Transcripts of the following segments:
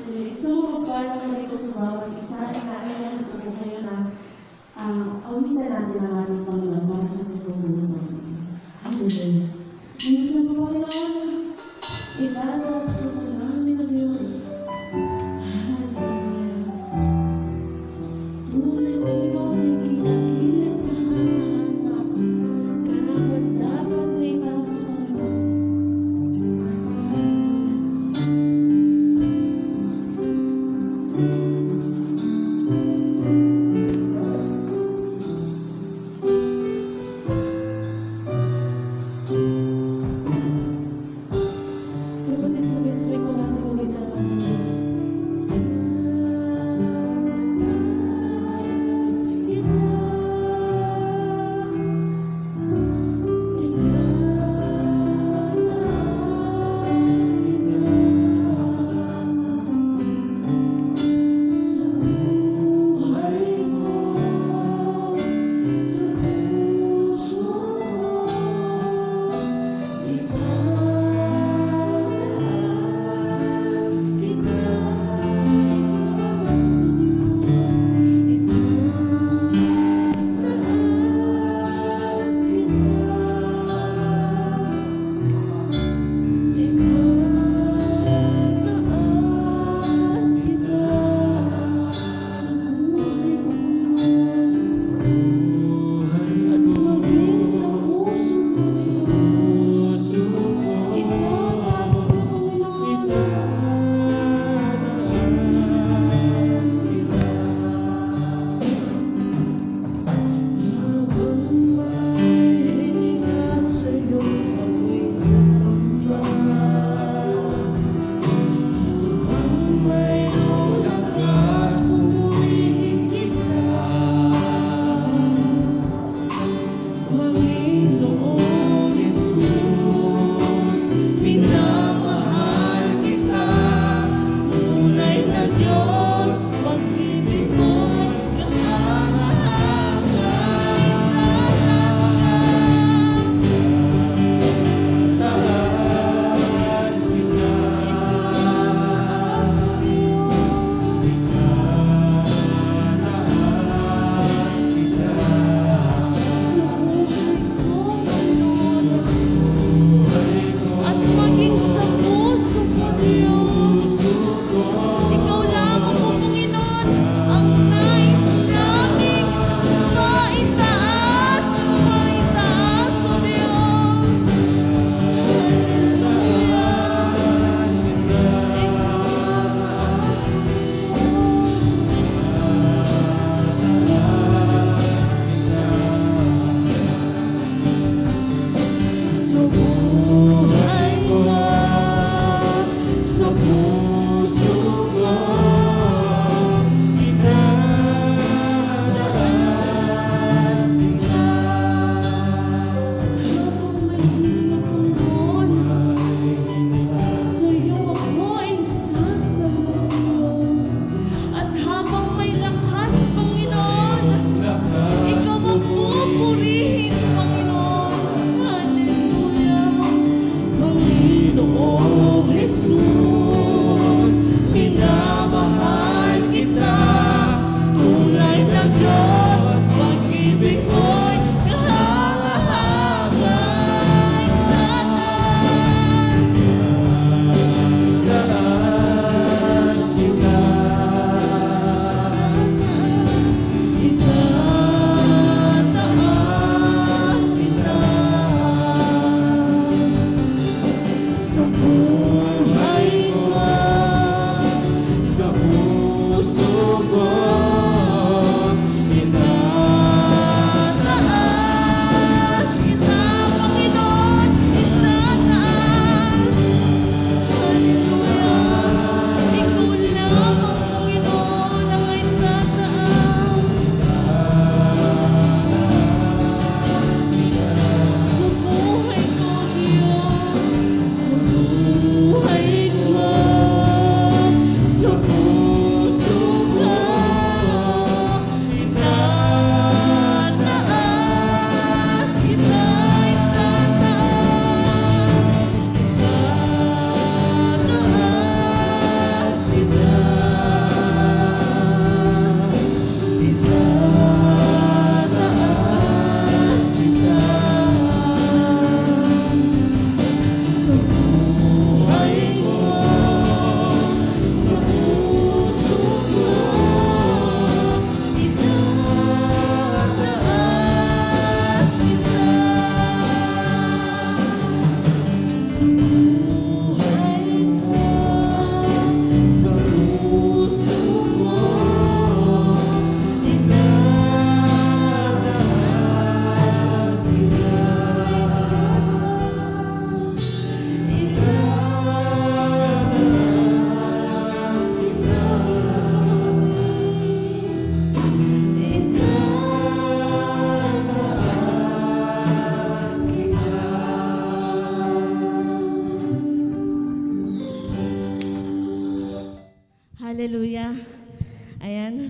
Isumupad naman ito sa bawat isa. Inaayahan ko po kayo na awitan natin ang ating Panginoon para sa pagpupulo namin. Hallelujah. Minsan po, Panginoon, itatas ko namin ang Diyos. Hallelujah. Tunay, Panginoon, ay kilakilit na hanga-hanga. Karapat-dapat na itaas, Panginoon. Kapatid, sabi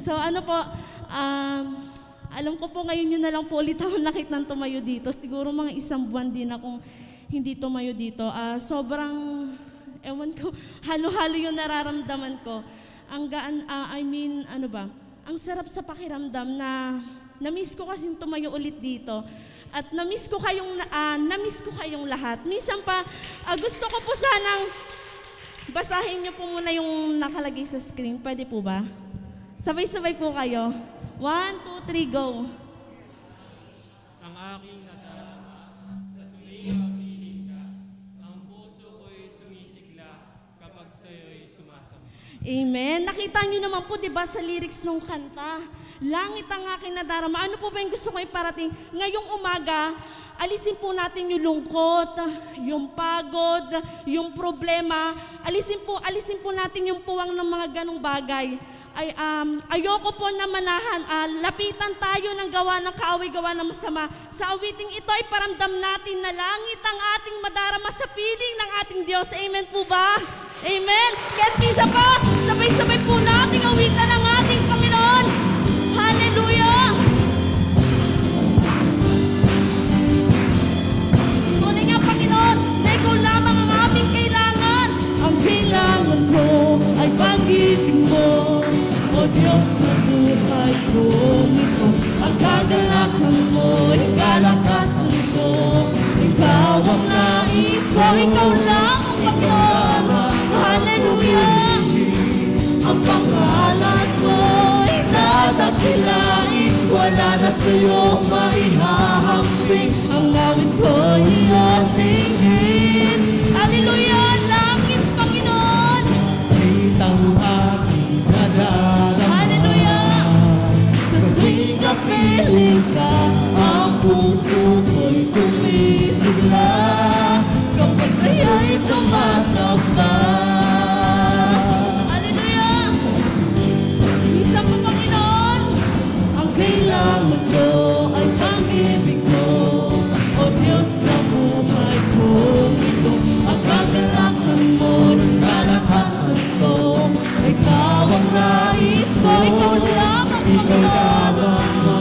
So ano po, alam ko po ngayon yun na lang po ulit ako nakitang tumayo dito. Siguro mga 1 buwan din akong hindi tumayo dito. Sobrang, ewan ko, halo-halo yung nararamdaman ko. Ang gaan, ano ba, ang sarap sa pakiramdam na na-miss ko kasing tumayo ulit dito. At na-miss ko kayong lahat. Minsan pa, gusto ko po sanang basahin niyo po muna yung nakalagay sa screen. Pwede po ba? Sabay-sabay po kayo. 1, 2, 3, go. Ang aking nadarama, sa tuwing mapiling ka, ang puso ko'y sumisigla kapag sa'yo'y sumasamba. Amen. Nakita niyo naman po, diba, sa lyrics ng kanta, langit ang aking nadarama. Ano po ba yung gusto ko iparating? Ngayong umaga, alisin po natin yung lungkot, yung pagod, yung problema. Alisin po natin yung puwang ng mga ganong bagay. Ayoko po na manahan, lapitan tayo ng gawa ng kaaway, gawa ng masama. Sa awiting ito ay paramdam natin na langit ang ating madarama sa piling ng ating Diyos. Amen po ba? Amen. Kahit minsan pa, sabay-sabay po natin awitan ang ating Panginoon. Hallelujah! Tunay nga, Panginoon, na ikaw lamang ang aming kailangan. Ang kailangan ko ay pag-ibig mo. O Diyos sa buhay ko ito, ang kagalakan mo, ikalakasan ko. Ikaw ang nais ko, ikaw lang ang Panginoon. Hallelujah! Ang pangalan mo ay dadakilain, wala na sa'yo maihahambing. Ang awit ko iyong tingin. Hallelujah! Langit, Panginoon! Kitang aking nadarama. Hallelujah! Sa tuwing kapiling ka, ang puso ko'y sumisigla kapag sa'yo'y sumasamba. Hallelujah! Isa po, Panginoon, ang kailangan ko ay pag-ibig mo. O Diyos sa buhay ko ito, ang kagalakan mo, ng kalakasan ko. Ikaw ang nais ko, ikaw lang ang Panginoon,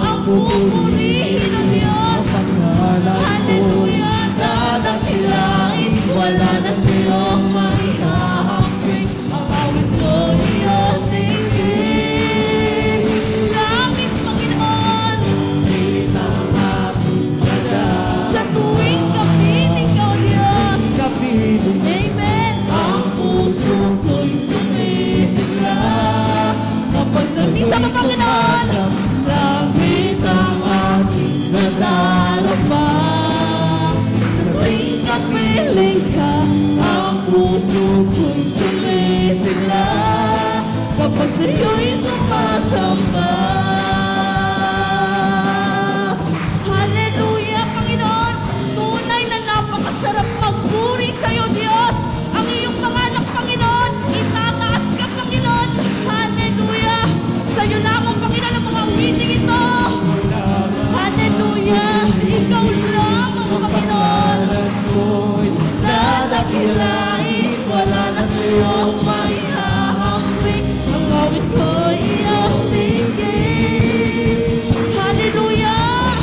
ang pupurihin ng Diyos. Hallelujah! Dadakilain, wala na sa'yong maihahambing. Ang awit ko iyong tingin. Langit, Panginoon, Kitang aking nadarama. sa tuwing kapiling ka, O Diyos. Kapiling Amen. Ang puso ko'y sumisigla kapag sa misa mo, Panginoon. Langit ang aking nadarama. Sa tuwing kapiling ka, ang puso ko'y sumisigla kapag sa'yo'y sumasamba. Hallelujah, Panginoon! Tunay na napakasarap magpuri sa'yo, Diyos! Ang iyong mga anak, Panginoon, itataas ka, Panginoon! Hallelujah! Sa'yo lamang, Panginoon, ang mga meeting ito! Hallelujah! Ikaw lamang, Panginoon! Dadakilain, wala na sa'yo maihahambing. Ang awit ko iyong tingin. Hallelujah!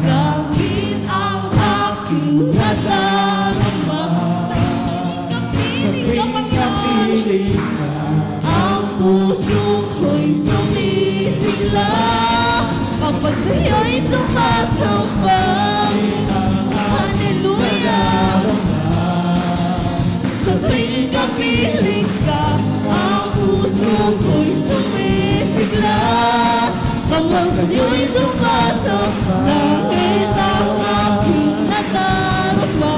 Langit ang aking nadarama. Sa kapiling ka, Panginoon. Ang puso ko'y sumisigla kapag sa'yo'y sumasamba. Hallelujah! Sa tuwing kapiling ka, ang puso ko'y sumisigla kapag sa'yo'y sumasamba. Langit ang aking nadarama.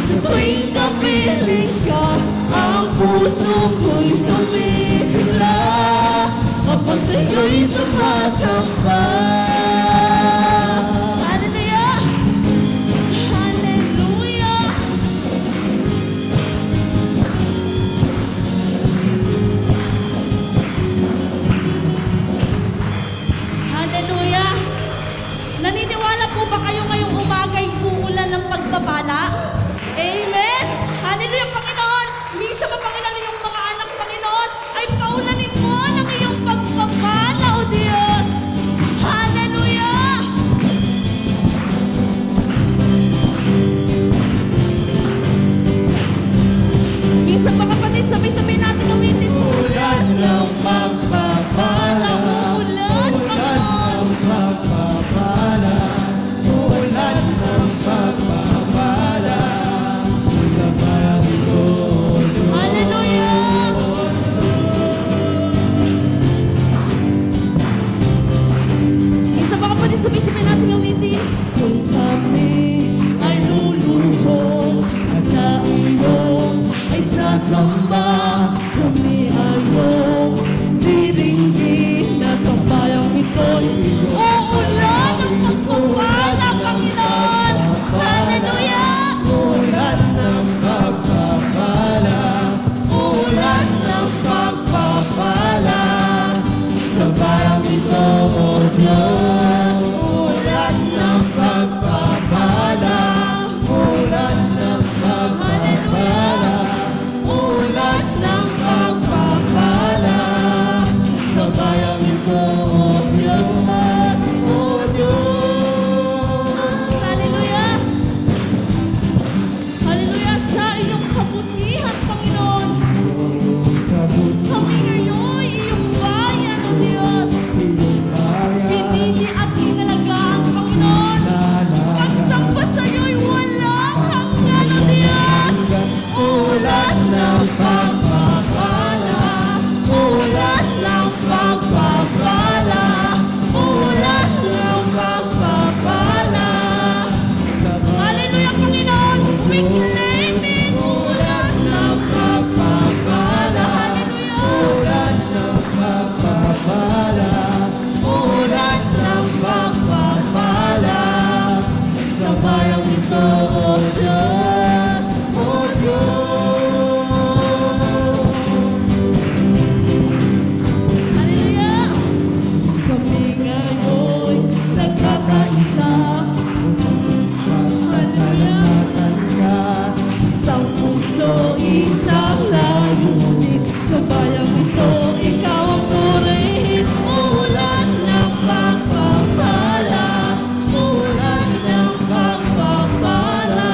Sa tuwing kapiling ka, ang puso ko'y sumisigla kapag sa'yo'y sumasamba. Hallelujah! Hallelujah! Hallelujah! claim it. Ulan ng pagpapala. Ulan ng pagpapala, Ulan ng pagpapala sa bayang ito, O Diyos, O Diyos. Hallelujah! Kami ngayon nagkakaisa. pasalamatan ka. Isang puso, isang layunin. Sa bayang ito, ikaw ang purihin. Ulan ng pagpapala, ulan ng pagpapala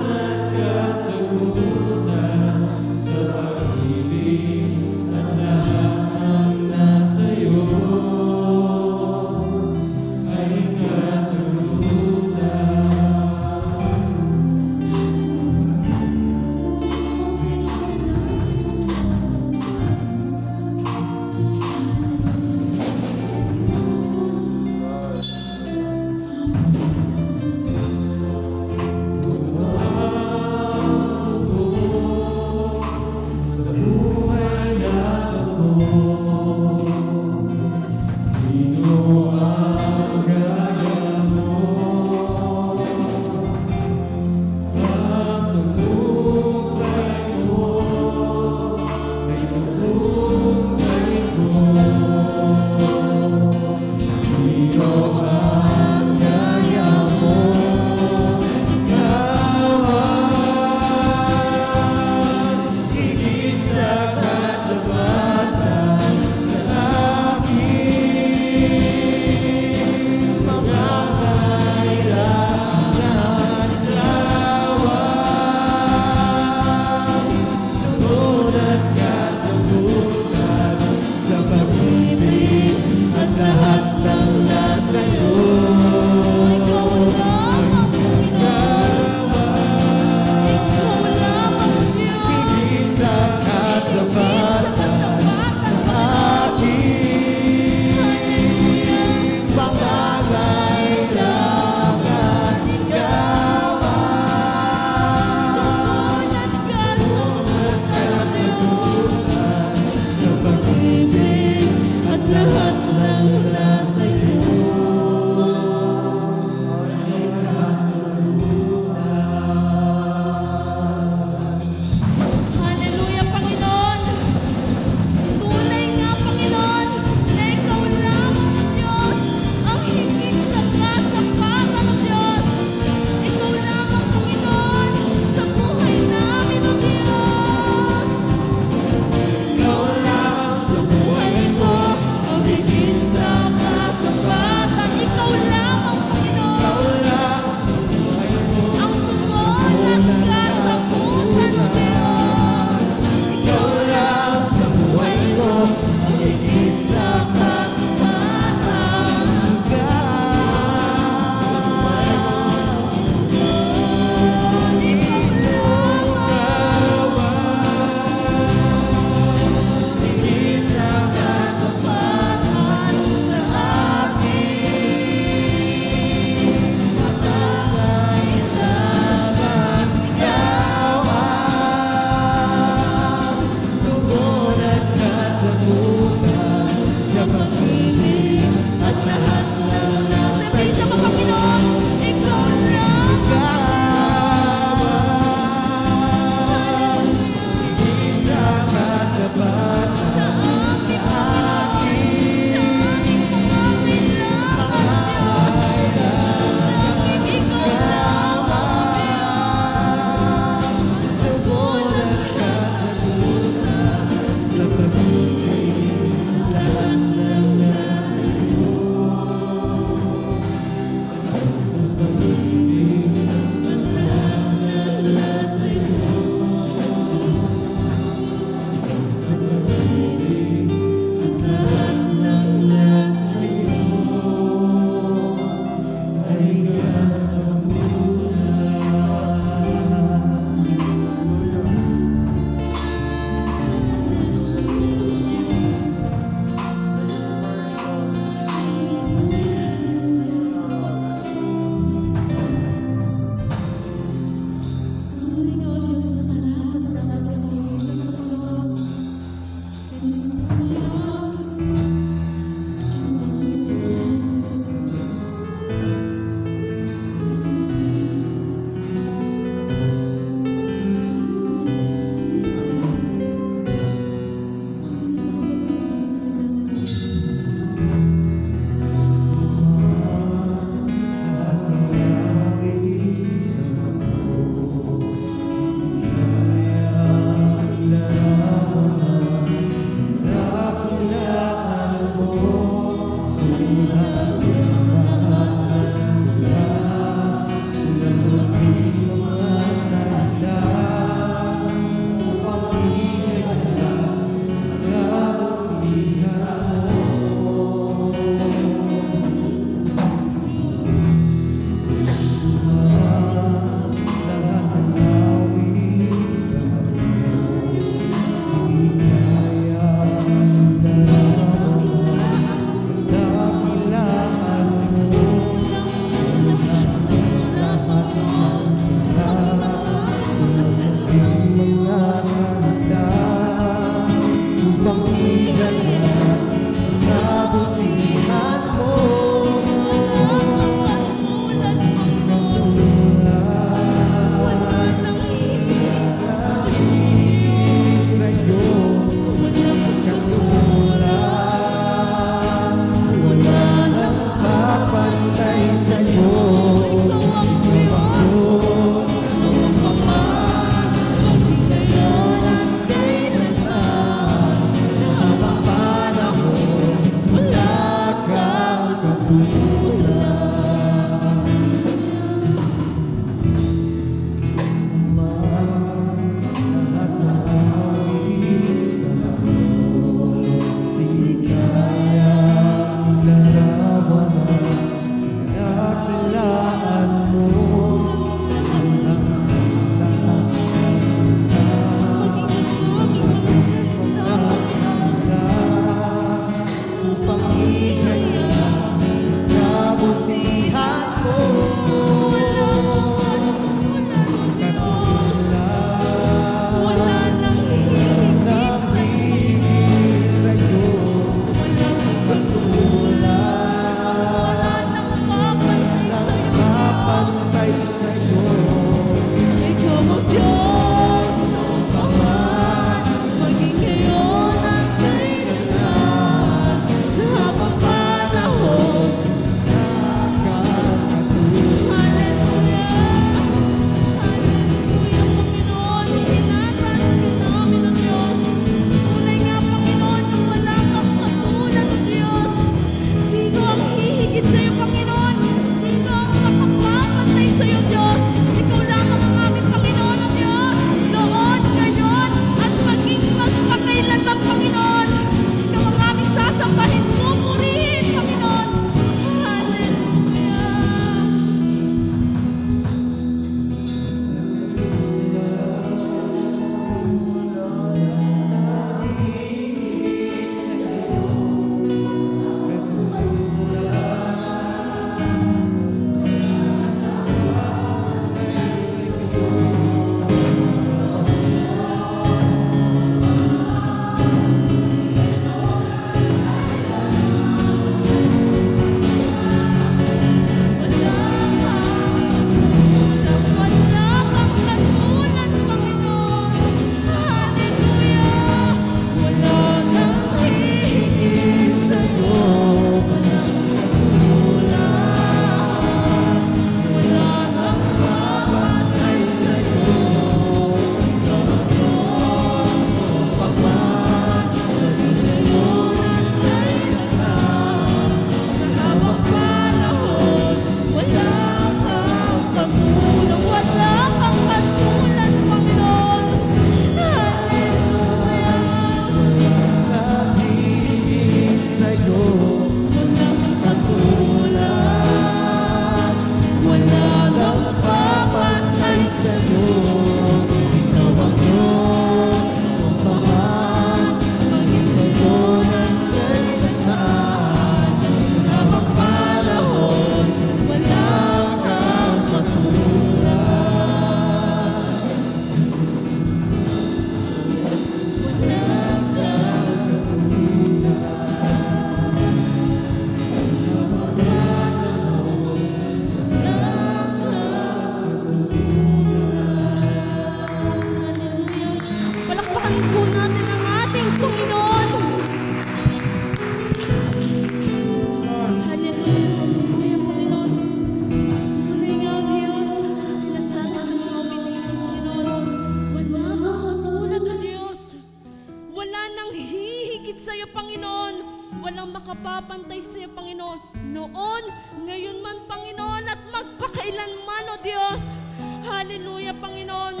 mapapantay sa iyo, Panginoon. Noon, ngayon man, Panginoon, at magpakailanman, O Diyos. Hallelujah, Panginoon.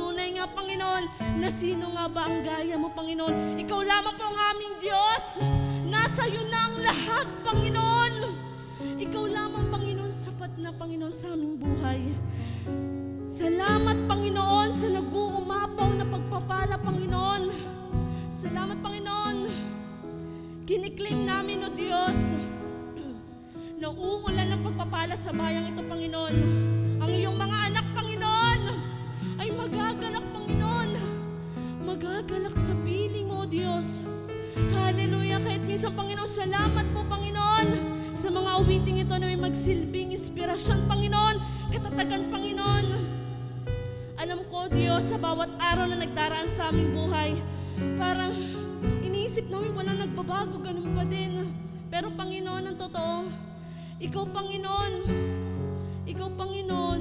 Tunay nga, Panginoon, na sino nga ba ang gaya mo, Panginoon? Ikaw lamang po ang aming Diyos. Nasa iyo na ang lahat, Panginoon. Ikaw lamang, Panginoon, sapat na, Panginoon, sa aming buhay. Salamat, Panginoon, sa nag-uumapaw na pagpapala, Panginoon. Salamat, Panginoon. Kiniklaim namin, O Diyos, na uulan ng pagpapala sa bayang ito, Panginoon. Ang iyong mga anak, Panginoon, ay magagalak, Panginoon. Magagalak sa piling mo, O Diyos. Hallelujah. Kahit minsan, Panginoon, salamat po, Panginoon, sa mga awiting ito na may magsilbing inspirasyon, Panginoon, katatagan, Panginoon. Alam ko, Diyos, sa bawat araw na nagdaraan sa aming buhay, parang iniisip namin wala nagbabago, ganun pa din. Pero, Panginoon, ang totoo, Ikaw, Panginoon, Ikaw, Panginoon,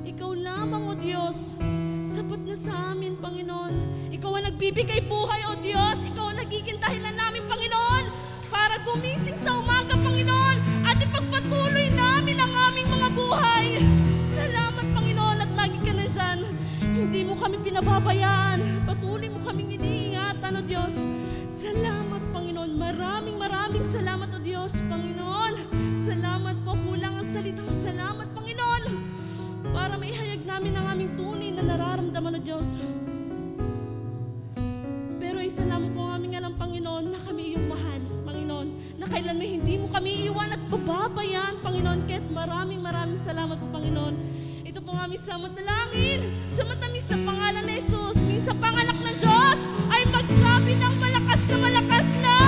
Ikaw lamang, O Diyos, sapat na sa amin, Panginoon. Ikaw ang nagbibigay buhay, O Diyos. Ikaw ang nagiging dahilan namin, Panginoon, para gumising sa umaga, Panginoon, at ipagpatuloy namin ang aming mga buhay. Salamat, Panginoon, at lagi ka na dyan. Hindi mo kami pinababayaan. Patuloy mo kaming iniingatan, O Diyos. Salamat, Panginoon. Maraming salamat, O Diyos, Panginoon. Salamat po. Kulang ang salitang salamat, Panginoon, para maihayag namin ang aming tunay na nararamdaman, O Diyos. Pero isa lang po ang aming alam, Panginoon, na kami iyong mahal, Panginoon, na kailan may hindi mo kami iwan at pababayaan, Panginoon. Kaya't maraming salamat po, Panginoon. Ito po ang aming samanalangin sa matamis sa pangalan ni Jesus. Minsan panganak ng Diyos ay magsabi ng malakas na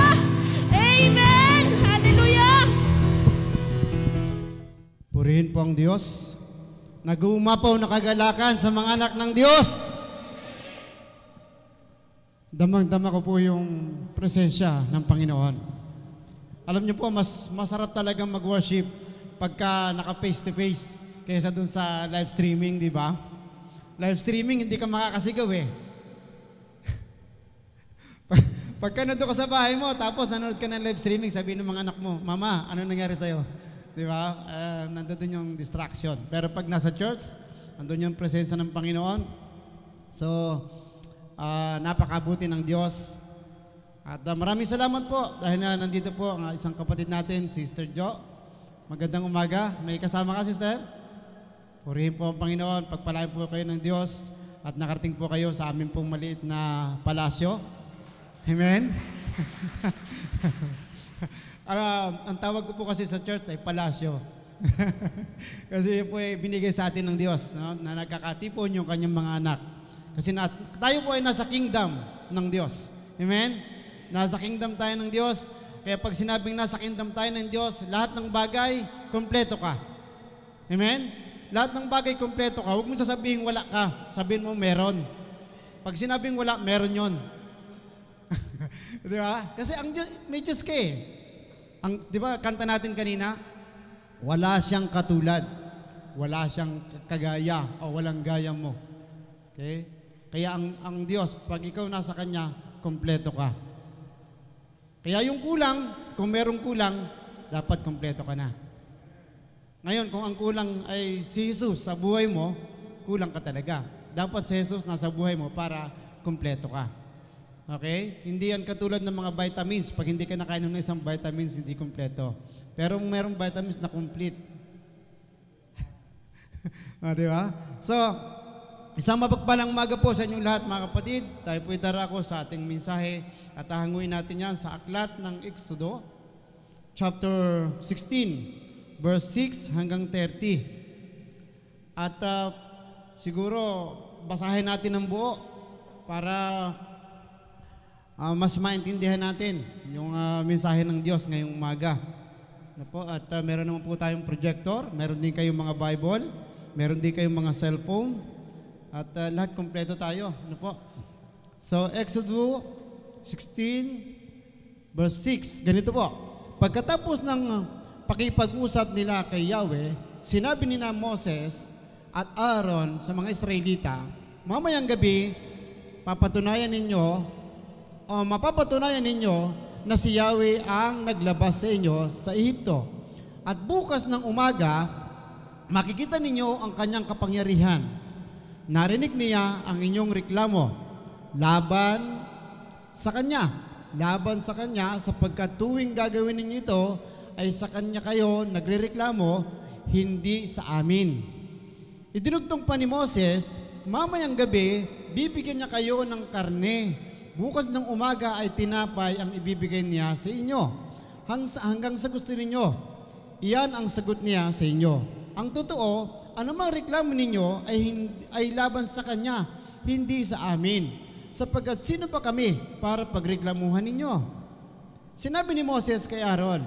Amen! Hallelujah! Purihin po ang Diyos. Nag-uumapaw na kagalakan sa mga anak ng Diyos. Damang-dama ko po yung presensya ng Panginoon. Alam niyo po, masarap talagang mag-worship pagka naka-face-to-face kaysa dun sa live streaming, di ba? Live streaming, hindi ka makakasigaw eh. Pagka nandun ka sa bahay mo, tapos nanonood ka ng live streaming, sabihin ng mga anak mo, Mama, ano nangyari sa'yo? Di ba? Nandun yung distraction. Pero pag nasa church, nandun yung presensya ng Panginoon. So, napakabuti ng Diyos. At maraming salamat po dahil nandito po ang isang kapatid natin, Sister Jo. Magandang umaga. May kasama ka, Sister? Purihin po ang Panginoon. Pagpalain po kayo ng Diyos at nakarating po kayo sa amin pong maliit na palasyo. Amen? Ang tawag ko po kasi sa church ay palasyo. Kasi po ay binigay sa atin ng Diyos, no? Na nagkakatipon yung kanyang mga anak. Kasi tayo po ay nasa kingdom ng Diyos. Amen? Nasa kingdom tayo ng Diyos. Kaya pag sinabing nasa kingdom tayo ng Diyos, lahat ng bagay, kompleto ka. Amen? Lahat ng bagay, kompleto ka. Huwag mo sasabihin wala ka. Sabihin mo meron. Pag sinabing wala, meron yon. Di ba? Kasi ang Diyos, may Diyos ka eh. Di ba, kanta natin kanina, wala siyang katulad. Wala siyang kagaya o walang gaya mo. Okay? Kaya ang Diyos, pag ikaw nasa Kanya, kompleto ka. Kaya yung kulang, kung merong kulang, dapat kompleto ka na. Ngayon, kung ang kulang ay si Jesus sa buhay mo, kulang ka talaga. Dapat si Jesus nasa buhay mo para kompleto ka. Okay? Hindi yan katulad ng mga vitamins. Pag hindi ka nakainom ng isang vitamins, hindi kompleto. Pero merong vitamins na complete. Di ba? So, isang mapagpalang umaga po sa inyong lahat, mga kapatid. Tayo po idarako sa ating mensahe at hahanguin natin yan sa aklat ng Exodo, chapter 16, verse 6 hanggang 30. At siguro, basahin natin ang buo para mas maintindihan natin yung mensahe ng Diyos ngayong umaga. At meron naman po tayong projector, meron din kayong mga Bible, meron din kayong mga cellphone, at lahat kompleto tayo. So, Exodus 16, verse 6, ganito po. Pagkatapos ng pakipag-usap nila kay Yahweh, sinabi ni na Moses at Aaron sa mga Israelita, mamayang gabi, mapapatunayan ninyo na si Yahweh ang naglabas sa inyo sa Ehipto. At bukas ng umaga, makikita ninyo ang kanyang kapangyarihan. Narinig niya ang inyong reklamo laban sa kanya, sapagkat tuwing gagawin ninyo ito ay sa kanya kayo nagrereklamo, hindi sa amin. Idinugtong pa ni Moses, mamayang gabi, bibigyan niya kayo ng karne. Bukas ng umaga ay tinapay ang ibibigay niya sa inyo. Hanggang sa gusto ninyo. Iyan ang sagot niya sa inyo. Ang totoo, anumang reklamo ninyo ay laban sa kanya, hindi sa amin. Sapagkat sino pa kami para pagreklamuhan ninyo? Sinabi ni Moses kay Aaron,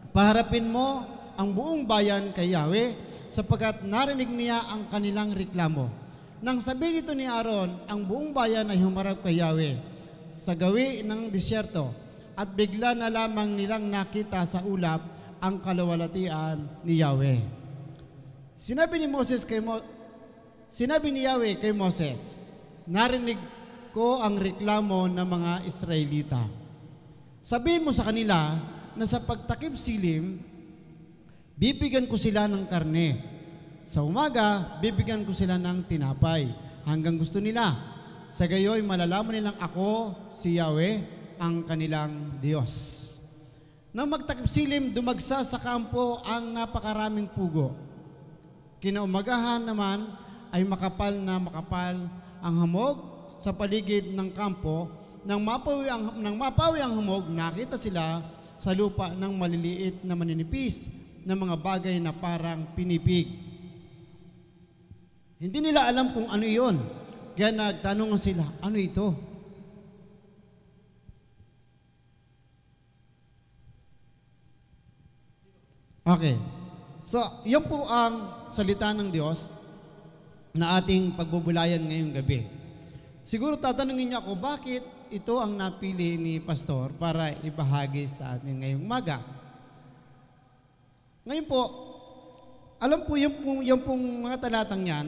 paharapin mo ang buong bayan kay Yahweh, sapagkat narinig niya ang kanilang reklamo. Nang sabihin ito ni Aaron, ang buong bayan ay humarap kay Yahweh sa gawi ng disyerto, at bigla na lamang nilang nakita sa ulap ang kalawalatian ni Yahweh. Sinabi ni Yahweh kay Moses, narinig ko ang reklamo ng mga Israelita. Sabihin mo sa kanila na sa pagtakip silim, bibigyan ko sila ng karne. Sa umaga, bibigyan ko sila ng tinapay hanggang gusto nila. Sa gayoy, malalaman nilang ako, si Yahweh, ang kanilang Diyos. Nang magtakip silim, dumagsa sa kampo ang napakaraming pugo. Kinaumagahan naman ay makapal ang hamog sa paligid ng kampo. Nang mapawi ang hamog, nakita sila sa lupa ng maliliit na maninipis na mga bagay na parang pinipig. Hindi nila alam kung ano iyon. Kaya nagtanong sila, ano ito? Okay. So, yan po ang salita ng Diyos na ating pagbubulayan ngayong gabi. Siguro tatanungin niyo ako, bakit ito ang napili ni Pastor para ibahagi sa atin ngayong umaga? Ngayon po, alam po yung pong mga talatang yan,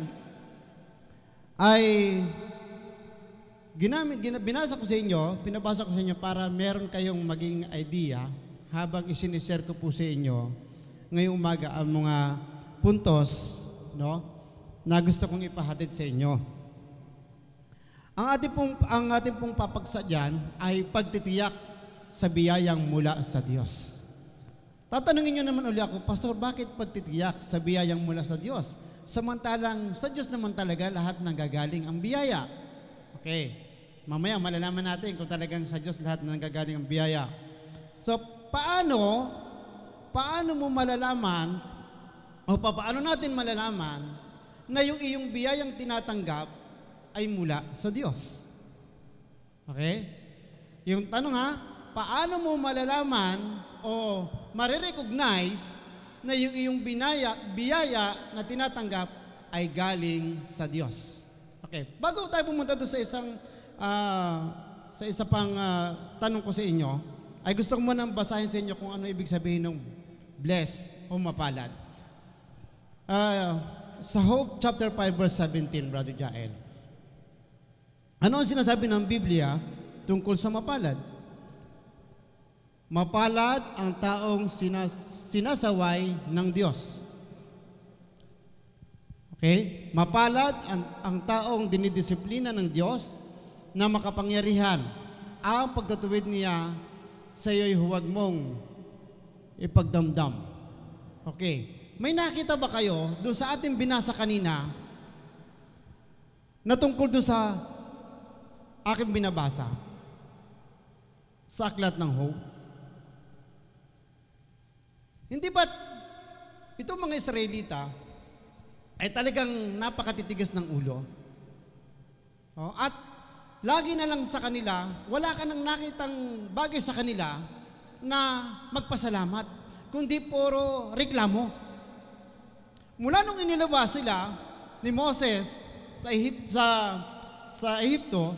ay binasa ko sa inyo, pinabasa ko sa inyo para meron kayong maging idea habang isinishare ko po sa inyo ngayong umaga ang mga puntos, no, na gusto kong ipahatid sa inyo. Ang ating pong papagsa dyan ay pagtitiyak sa biyayang mula sa Diyos. Tatanungin nyo naman uli ako, Pastor, bakit pagtitiyak sa biyayang mula sa Diyos? Samantalang sa Diyos naman talaga lahat nanggagaling ang biyaya. Okay. Mamaya malalaman natin kung talagang sa Diyos lahat nanggagaling ang biyaya. So, paano mo malalaman o paano natin malalaman na yung iyong biyayang tinatanggap ay mula sa Diyos? Okay? Yung tanong paano mo malalaman o marirecognize na yung iyong biyaya na tinatanggap ay galing sa Diyos? Okay. Bago tayo pumunta doon sa isa pang tanong ko sa inyo, ay gusto ko muna basahin sa inyo kung ano ibig sabihin ng bless o mapalad. Sa Hope chapter 5 verse 17, Brother Jael. Ano ang sinasabi ng Biblia tungkol sa mapalad? Mapalad ang taong sinasaway ng Diyos. Okay? Mapalad ang taong dinidisiplina ng Diyos na makapangyarihan. Ang pagtatuwid niya sa iyo'y huwag mong ipagdamdam. Okay. May nakita ba kayo doon sa ating binasa kanina na tungkol doon sa aking binabasa? Sa aklat ng Hope? Hindi ba't itong mga Israelita ay talagang napakatitigas ng ulo? At lagi na lang sa kanila, wala ka nang nakitang bagay sa kanila na magpasalamat, kundi puro reklamo. Mula nung inilabas sila ni Moses sa Ehipto,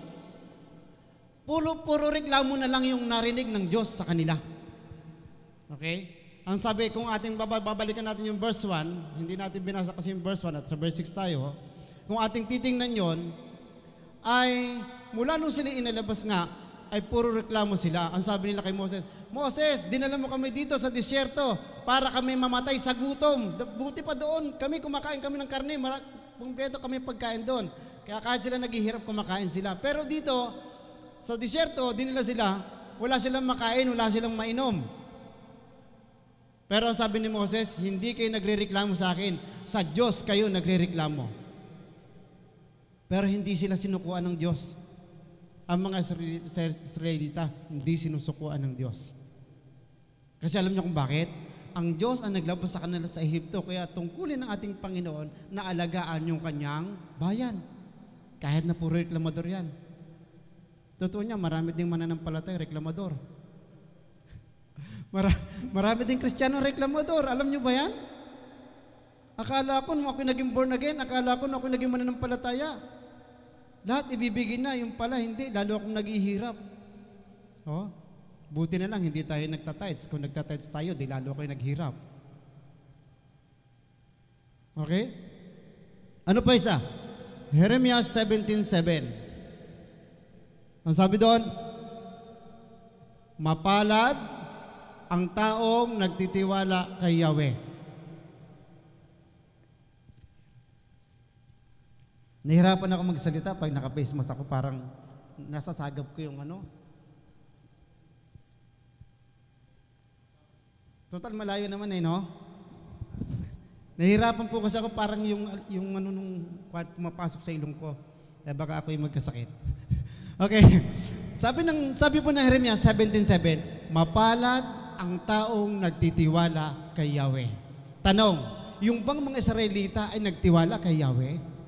puro reklamo na lang yung narinig ng Diyos sa kanila. Okay? Ang sabi, kung ating babalikan natin yung verse 1, hindi natin binasa kasi yung verse 1 at sa verse 6 tayo, kung ating titingnan yon, ay mula nung sila inilabas nga ay puro reklamo sila. Ang sabi nila kay Moses, Moses, dinala mo kami dito sa disyerto para kami mamatay sa gutom. Buti pa doon, kami kumakain kami ng karne, kumpleto kami pagkain doon. Kaya kahit sila naghihirap, kumakain sila. Pero dito, sa disyerto, dinala sila, wala silang makain, wala silang mainom. Pero ang sabi ni Moses, hindi kayo nagrereklamo sa akin, sa Diyos kayo nagrereklamo. Pero hindi sila sinukuan ng Diyos. Ang mga Israelita, hindi sinusukuan ng Diyos. Kasi alam niyo kung bakit? Ang Diyos ang naglabas sa kanila sa Ehipto, kaya tungkulin ng ating Panginoon na alagaan yung kanyang bayan. Kahit na puro reklamador yan. Totoo niya, marami ding mananampalatay, reklamador. Marami ding Kristiyano reklamador. Alam niyo ba yan? Akala ko nung ako naging born again, akala ko nung ako naging mananampalataya, lahat ibibigay na, yung pala hindi, lalo akong naghihirap. Oh, buti na lang, hindi tayo nagtatides. Kung nagtatides tayo, di lalo kayo naghirap. Okay? Ano pa isa? Jeremiah 17:7. Ang sabi doon, mapalad ang taong nagtitiwala kay Yahweh. Nahirapan ako magsalita pag naka-face mask ako, parang nasasagap ko yung ano. Total malayo naman no? Nahirapan po kasi ako, parang yung ano nung pumapasok sa ilong ko. Eh baka ako yung magkasakit. Okay. Sabi po ng Jeremiah 17:7, mapalad ang taong nagtitiwala kay Yahweh. Tanong, yung bang mga Israelita ay nagtiwala kay Yahweh?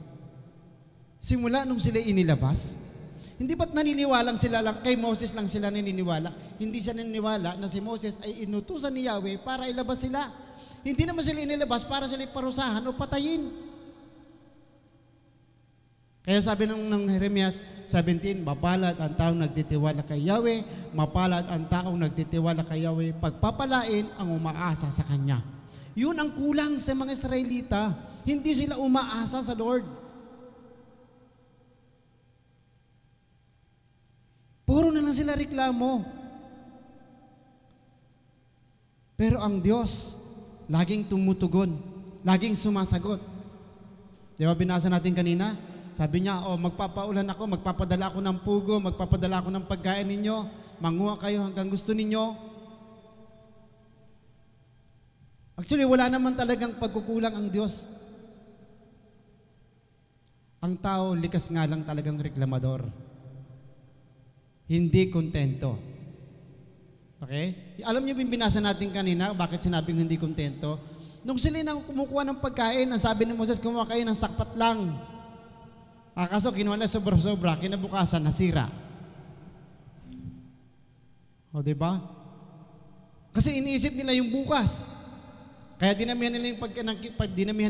Simula nung sila inilabas, hindi ba't naniniwalang sila lang, kay Moses lang sila naniniwala? Hindi siya naniniwala na si Moses ay inutusan ni Yahweh para ilabas sila. Hindi naman sila inilabas para sila parusahan o patayin. Kaya sabi ng Jeremiah 17, mapalad ang taong nagtitiwala kay Yahweh, mapalad ang taong nagtitiwala kay Yahweh, pagpapalain ang umaasa sa Kanya. Yun ang kulang sa mga Israelita. Hindi sila umaasa sa Lord. Puro na lang sila reklamo. Pero ang Diyos, laging tumutugon, laging sumasagot. Di ba binasa natin kanina? Sabi niya, magpapaulan ako, magpapadala ako ng pugo, magpapadala ako ng pagkain ninyo, manguha kayo hanggang gusto ninyo. Actually, wala naman talagang pagkukulang ang Diyos. Ang tao, likas nga lang talagang reklamador. Hindi kontento. Okay? Alam niyo binasa natin kanina, bakit sinabing hindi kontento? Nung sila nang kumukuha ng pagkain, ang sabi ni Moses, kumuha kayo ng sakpat lang. Kaso kinuha na sobra-sobra, kinabukasan, nasira. O, diba? Kasi iniisip nila yung bukas. Kaya dinamihan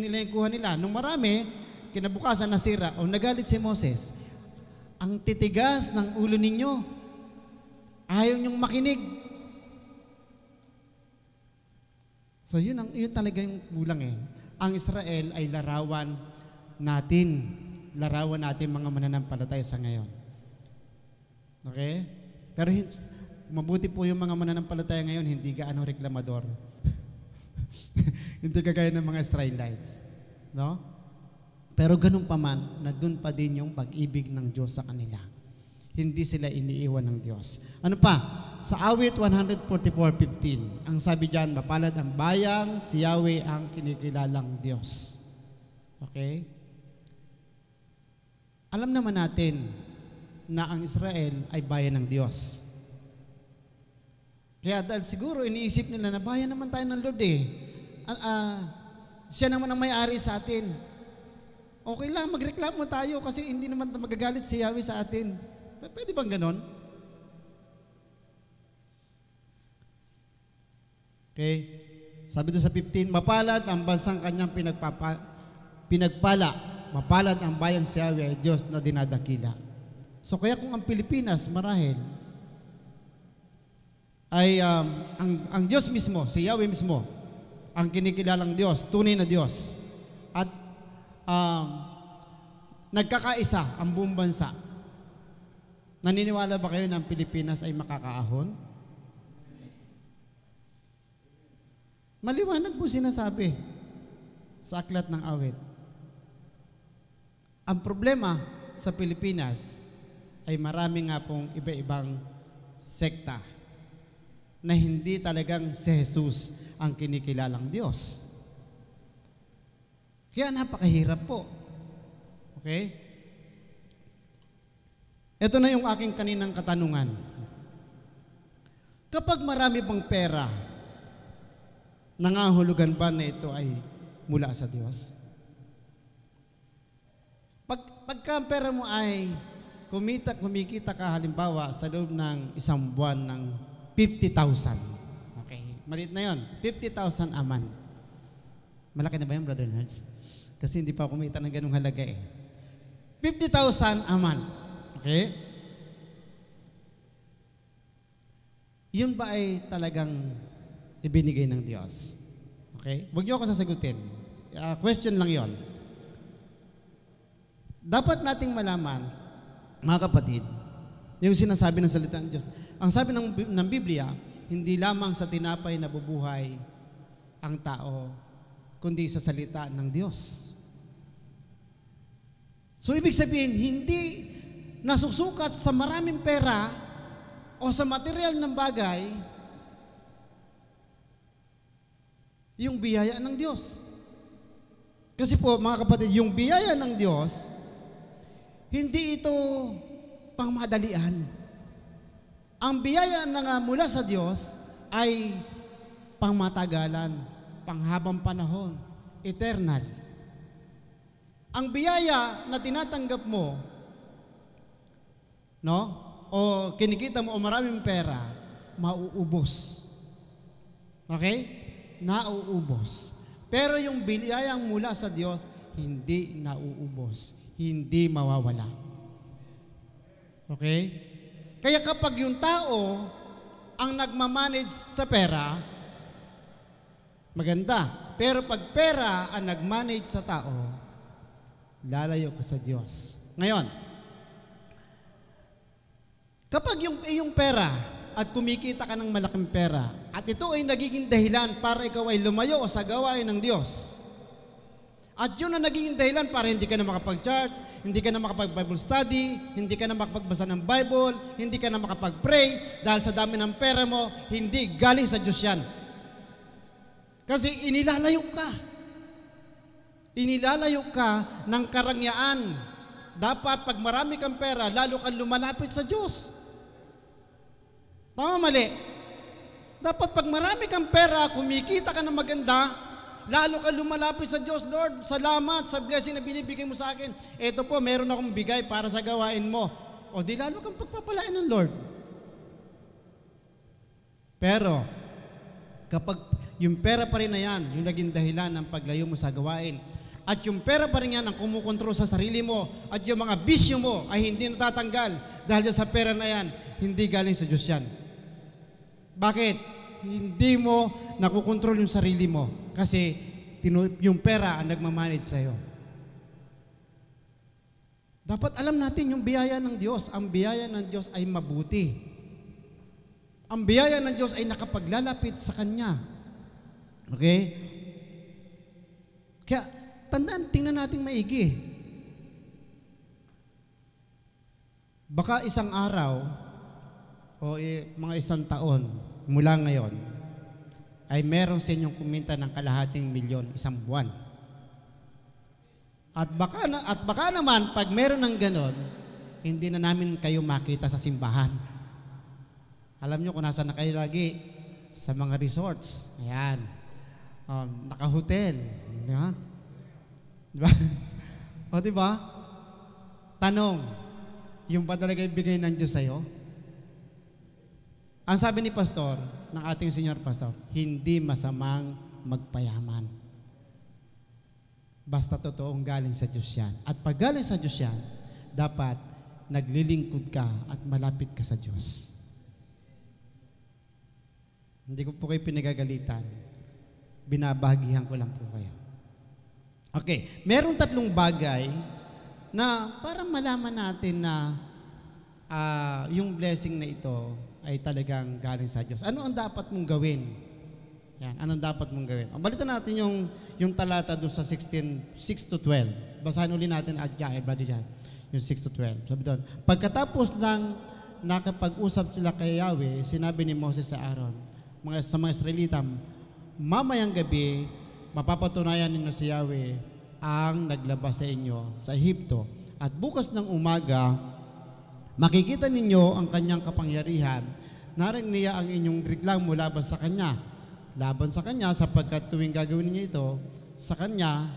nila yung kuha nila. Nung marami, kinabukasan, nasira. O, nagalit si Moses. Ang titigas ng ulo ninyo. Ayaw niyong makinig. So yun talaga yung kulang eh. Ang Israel ay larawan natin. Larawan natin mga mananampalataya sa ngayon. Okay? Pero mabuti po yung mga mananampalataya ngayon, hindi gaano reklamador. Hindi kagaya ng mga Israelites. No? Pero ganun pa man, na dun pa din yung pag-ibig ng Diyos sa kanila. Hindi sila iniiwan ng Diyos. Ano pa? Sa awit 144:15, ang sabi diyan, mapalad ang bayang, si Yahweh ang kinikilalang Diyos. Okay? Alam naman natin na ang Israel ay bayan ng Diyos. Kaya dahil siguro iniisip nila na bayan naman tayo ng Lord eh. Siya naman ang may-ari sa atin. Okay lang, magreklamo tayo kasi hindi naman magagalit si Yahweh sa atin. Pwede bang ganon? Okay. Sabi doon sa 15, mapalad ang bansang kanyang pinagpala. Mapalad ang bayang si Yahweh, Diyos na dinadakila. So kaya kung ang Pilipinas, marahil, ay ang Diyos mismo, si Yahweh mismo, ang kinikilalang Diyos, tunay na Diyos. At nagkakaisa ang buong bansa. Naniniwala ba kayo na ang Pilipinas ay makakaahon? Maliwanag po sinasabi sa aklat ng awit. Ang problema sa Pilipinas ay marami nga pong iba-ibang sekta na hindi talagang si Jesus ang kinikilalang Diyos. Kaya napakahirap po. Okay? Ito na yung aking kaninang katanungan. Kapag marami pang pera, nangahulugan ba na ito ay mula sa Diyos? Pagka ang pera mo ay kumikita ka halimbawa sa loob ng isang buwan ng 50,000. Okay, maliit na yon, 50,000 a month. Malaki na ba yan, Brother Nerds? Kasi hindi pa kumita ng ganung halaga eh. 50,000 a month. Okay? Yun ba ay talagang ibinigay ng Diyos? Okay? Huwag niyo ako sasagutin. Question lang yon. Dapat nating malaman, mga kapatid, yung sinasabi ng salita ng Diyos. Ang sabi ng Biblia, hindi lamang sa tinapay nabubuhay ang tao, kundi sa salita ng Diyos. So, ibig sabihin, hindi nasusukat sa maraming pera o sa material ng bagay yung biyaya ng Diyos. Kasi po, mga kapatid, yung biyaya ng Diyos, hindi ito pangmadalian. Ang biyaya na nga mula sa Diyos ay pangmatagalan, panghabang panahon, eternal. Ang biyaya na tinatanggap mo, no? O kinikita mo o maraming pera, mauubos. Okay? Nauubos. Pero yung biyayang mula sa Diyos, hindi nauubos. Hindi mawawala. Okay? Kaya kapag yung tao ang nagmamanage sa pera, maganda. Pero pag pera ang nagmanage sa tao, lalayo ka sa Diyos. Ngayon, kapag yung pera at kumikita ka ng malaking pera at ito ay nagiging dahilan para ikaw ay lumayo sa gawain ng Diyos, at yun ang naging dahilan para hindi ka na makapag-church, hindi ka na makapag-Bible study, hindi ka na makapagbasa ng Bible, hindi ka na makapag-pray, dahil sa dami ng pera mo, hindi galing sa Diyos yan. Kasi inilalayo ka. Inilalayo ka ng karangyaan. Dapat pag marami kang pera, lalo kang lumalapit sa Diyos. Tama, mali? Dapat pag marami kang pera, kumikita ka ng maganda, lalo ka lumalapit sa Diyos. Lord, salamat sa blessing na binibigay mo sa akin. Ito po, meron akong bigay para sa gawain mo. O di lalo kang pagpapalain ng Lord. Pero, kapag yung pera pa rin na yan, yung naging dahilan ng paglayo mo sa gawain, at yung pera pa rin yan ang kumukontrol sa sarili mo, at yung mga bisyo mo ay hindi natatanggal dahil sa pera na yan, hindi galing sa Diyos yan. Bakit? Hindi mo nakukontrol yung sarili mo kasi yung pera ang nagmamanage sa'yo. Dapat alam natin yung biyaya ng Diyos. Ang biyaya ng Diyos ay mabuti. Ang biyaya ng Diyos ay nakapaglalapit sa Kanya. Okay? Kaya, tingnan natin maigi. Baka isang araw o mga isang taon mula ngayon ay meron sa inyong kumita ng $250,000 isang buwan. At baka naman pag meron ng ganon, hindi na namin kayo makita sa simbahan. Alam nyo kung nasa na kayo lagi? Sa mga resorts. Ayan. Naka-hotel. Diba? Diba? O diba? Tanong, yung ba talaga ibigay ng Diyos sa'yo? Ang sabi ni Pastor, ng ating Senior Pastor, hindi masamang magpayaman. Basta totoong galing sa Diyos yan. At pag galing sa Diyos yan, dapat naglilingkod ka at malapit ka sa Diyos. Hindi ko po kayo pinagagalitan. Binabahagihan ko lang po kayo. Okay, merong 3 bagay na para malaman natin na yung blessing na ito ay talagang galing sa Diyos. Ano ang dapat mong gawin? Yan, anong dapat mong gawin? Balitan natin yung talata doon sa 6-12. Basahin ulit natin at brother Jan, yung 6-12. Sabi doon, pagkatapos ng nakapag-usap sila kay Yahweh, sinabi ni Moses sa Aaron, sa mga Israelita, mamayang gabi, mapapatunayan ninyo si Yahweh ang naglabas sa inyo sa Ehipto. At bukas ng umaga, makikita ninyo ang kanyang kapangyarihan. Narinig niya ang inyong reklamo laban sa kanya. Laban sa kanya sapagkat tuwing gagawin niyo ito, sa kanya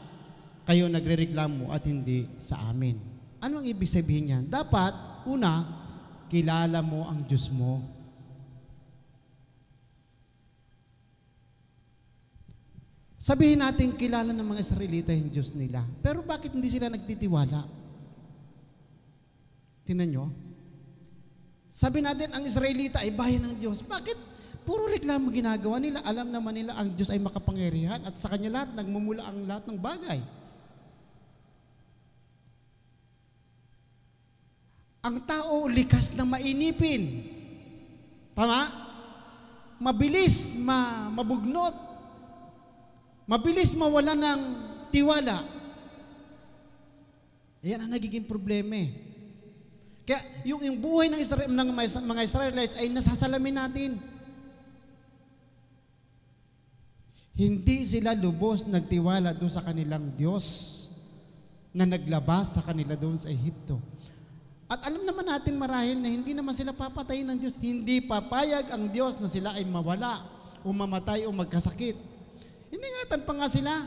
kayo nagrereklamo at hindi sa amin. Ano ang ibig sabihin niyan? Dapat, una, kilala mo ang Diyos mo. Sabihin natin, kilala ng mga Israelita yung Diyos nila. Pero bakit hindi sila nagtitiwala? Tingnan nyo. Sabi natin, ang Israelita ay bayan ng Diyos. Bakit? Puro reklamo ginagawa nila. Alam naman nila ang Diyos ay makapangyarihan at sa Kanya lahat, nagmumula ang lahat ng bagay. Ang tao likas na mainipin. Tama? Mabilis mabugnot. Mabilis mawala ng tiwala. Ayan ang nagiging problema eh. Kaya yung buhay ng mga Israelites ay nasasalamin natin. Hindi sila lubos nagtiwala doon sa kanilang Diyos na naglabas sa kanila doon sa Ehipto. At alam naman natin marahil na hindi naman sila papatayin ng Diyos. Hindi papayag ang Diyos na sila ay mawala o mamatay o magkasakit. Iningatan pa nga sila.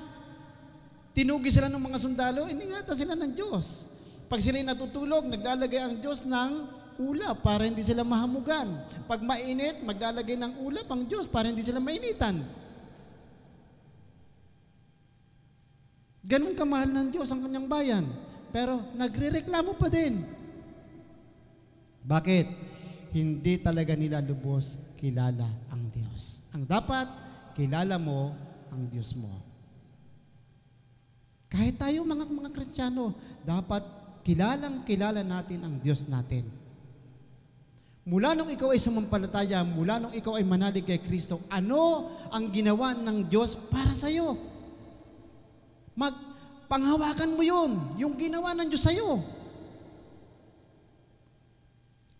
Tinugi sila ng mga sundalo, iningatan sila ng Diyos. Pag sila'y natutulog, naglalagay ang Diyos ng ulap para hindi sila mahamugan. Pag mainit, maglalagay ng ulap ang Diyos para hindi sila mainitan. Ganun kamahal ng Diyos ang kanyang bayan. Pero nagrereklamo pa din. Bakit? Hindi talaga nila lubos kilala ang Diyos. Ang dapat, kilala mo ang Diyos mo. Kahit tayo mga Kristiyano, dapat kilala natin ang Diyos natin. Mula nung ikaw ay sumampalataya, mula nung ikaw ay manalig kay Kristo, ano ang ginawa ng Diyos para sa iyo? Panghawakan mo yun, yung ginawa ng Diyos sa iyo.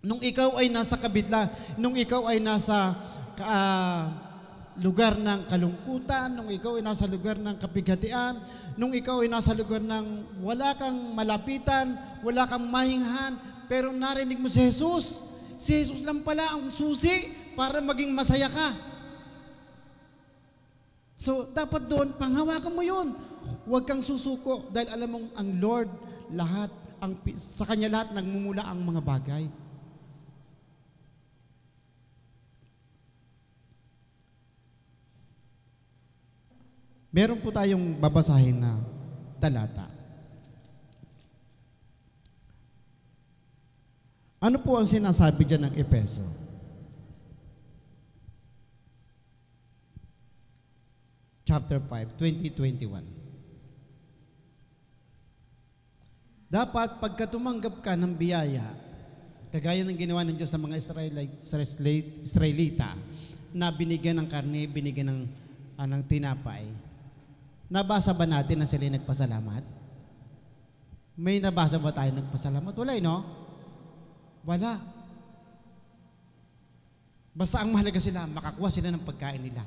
Nung ikaw ay nasa kabitla, nung ikaw ay nasa lugar ng kalungkutan, nung ikaw ay nasa lugar ng kapighatian, nung ikaw ay nasa lugar ng wala kang malapitan, wala kang mahinghan, pero narinig mo si Jesus lang pala ang susi para maging masaya ka. So, dapat doon, panghawakan mo yun. Huwag kang susuko dahil alam mong ang Lord, sa Kanya lahat nagmumula ang mga bagay. Meron po tayong babasahin na talata. Ano po ang sinasabi dyan ng Efeso? Chapter 5, 20-21. Dapat pagka tumanggap ka ng biyaya, kagaya ng ginawa ng Diyos sa mga Israelita, na binigyan ng karne, binigyan ng tinapay, nabasa ba natin na sila nagpasalamat? May nabasa ba tayo nagpasalamat? Wala, no? Wala. Basta ang mahalaga sila, makakuha sila ng pagkain nila.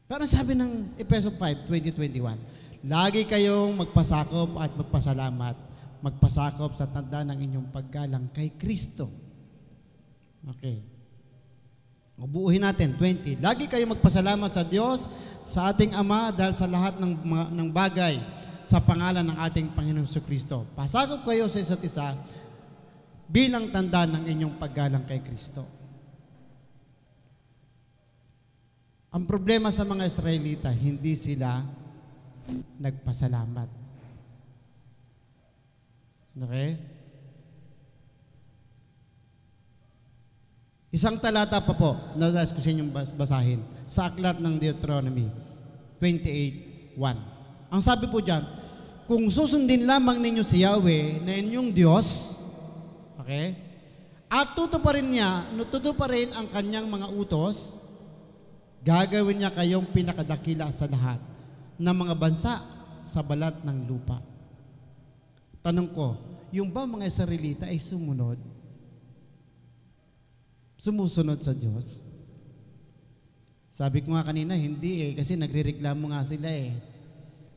Pero sabi ng Efeso 5, 20-21, lagi kayong magpasakop at magpasalamat, magpasakop sa tanda ng inyong paggalang kay Kristo. Okay. Ubuuhin natin, 20. Lagi kayong magpasalamat sa Diyos, sa ating Ama, dahil sa lahat ng bagay, sa pangalan ng ating Panginoong Kristo. Pasakop kayo sa isa't isa, bilang tanda ng inyong paggalang kay Kristo. Ang problema sa mga Israelita, hindi sila nagpasalamat. Okay? Isang talata pa po, nais ko sa inyong basahin, sa aklat ng Deuteronomy 28:1. Ang sabi po dyan, kung susundin lamang ninyo si Yahweh na inyong Diyos, Okay? At tutuparin ang kanyang mga utos, gagawin niya kayong pinakadakila sa lahat ng mga bansa sa balat ng lupa. Tanong ko, yung ba mga Israelita ay sumusunod sa Diyos? Sabi ko nga kanina, hindi kasi nagrereklamo nga sila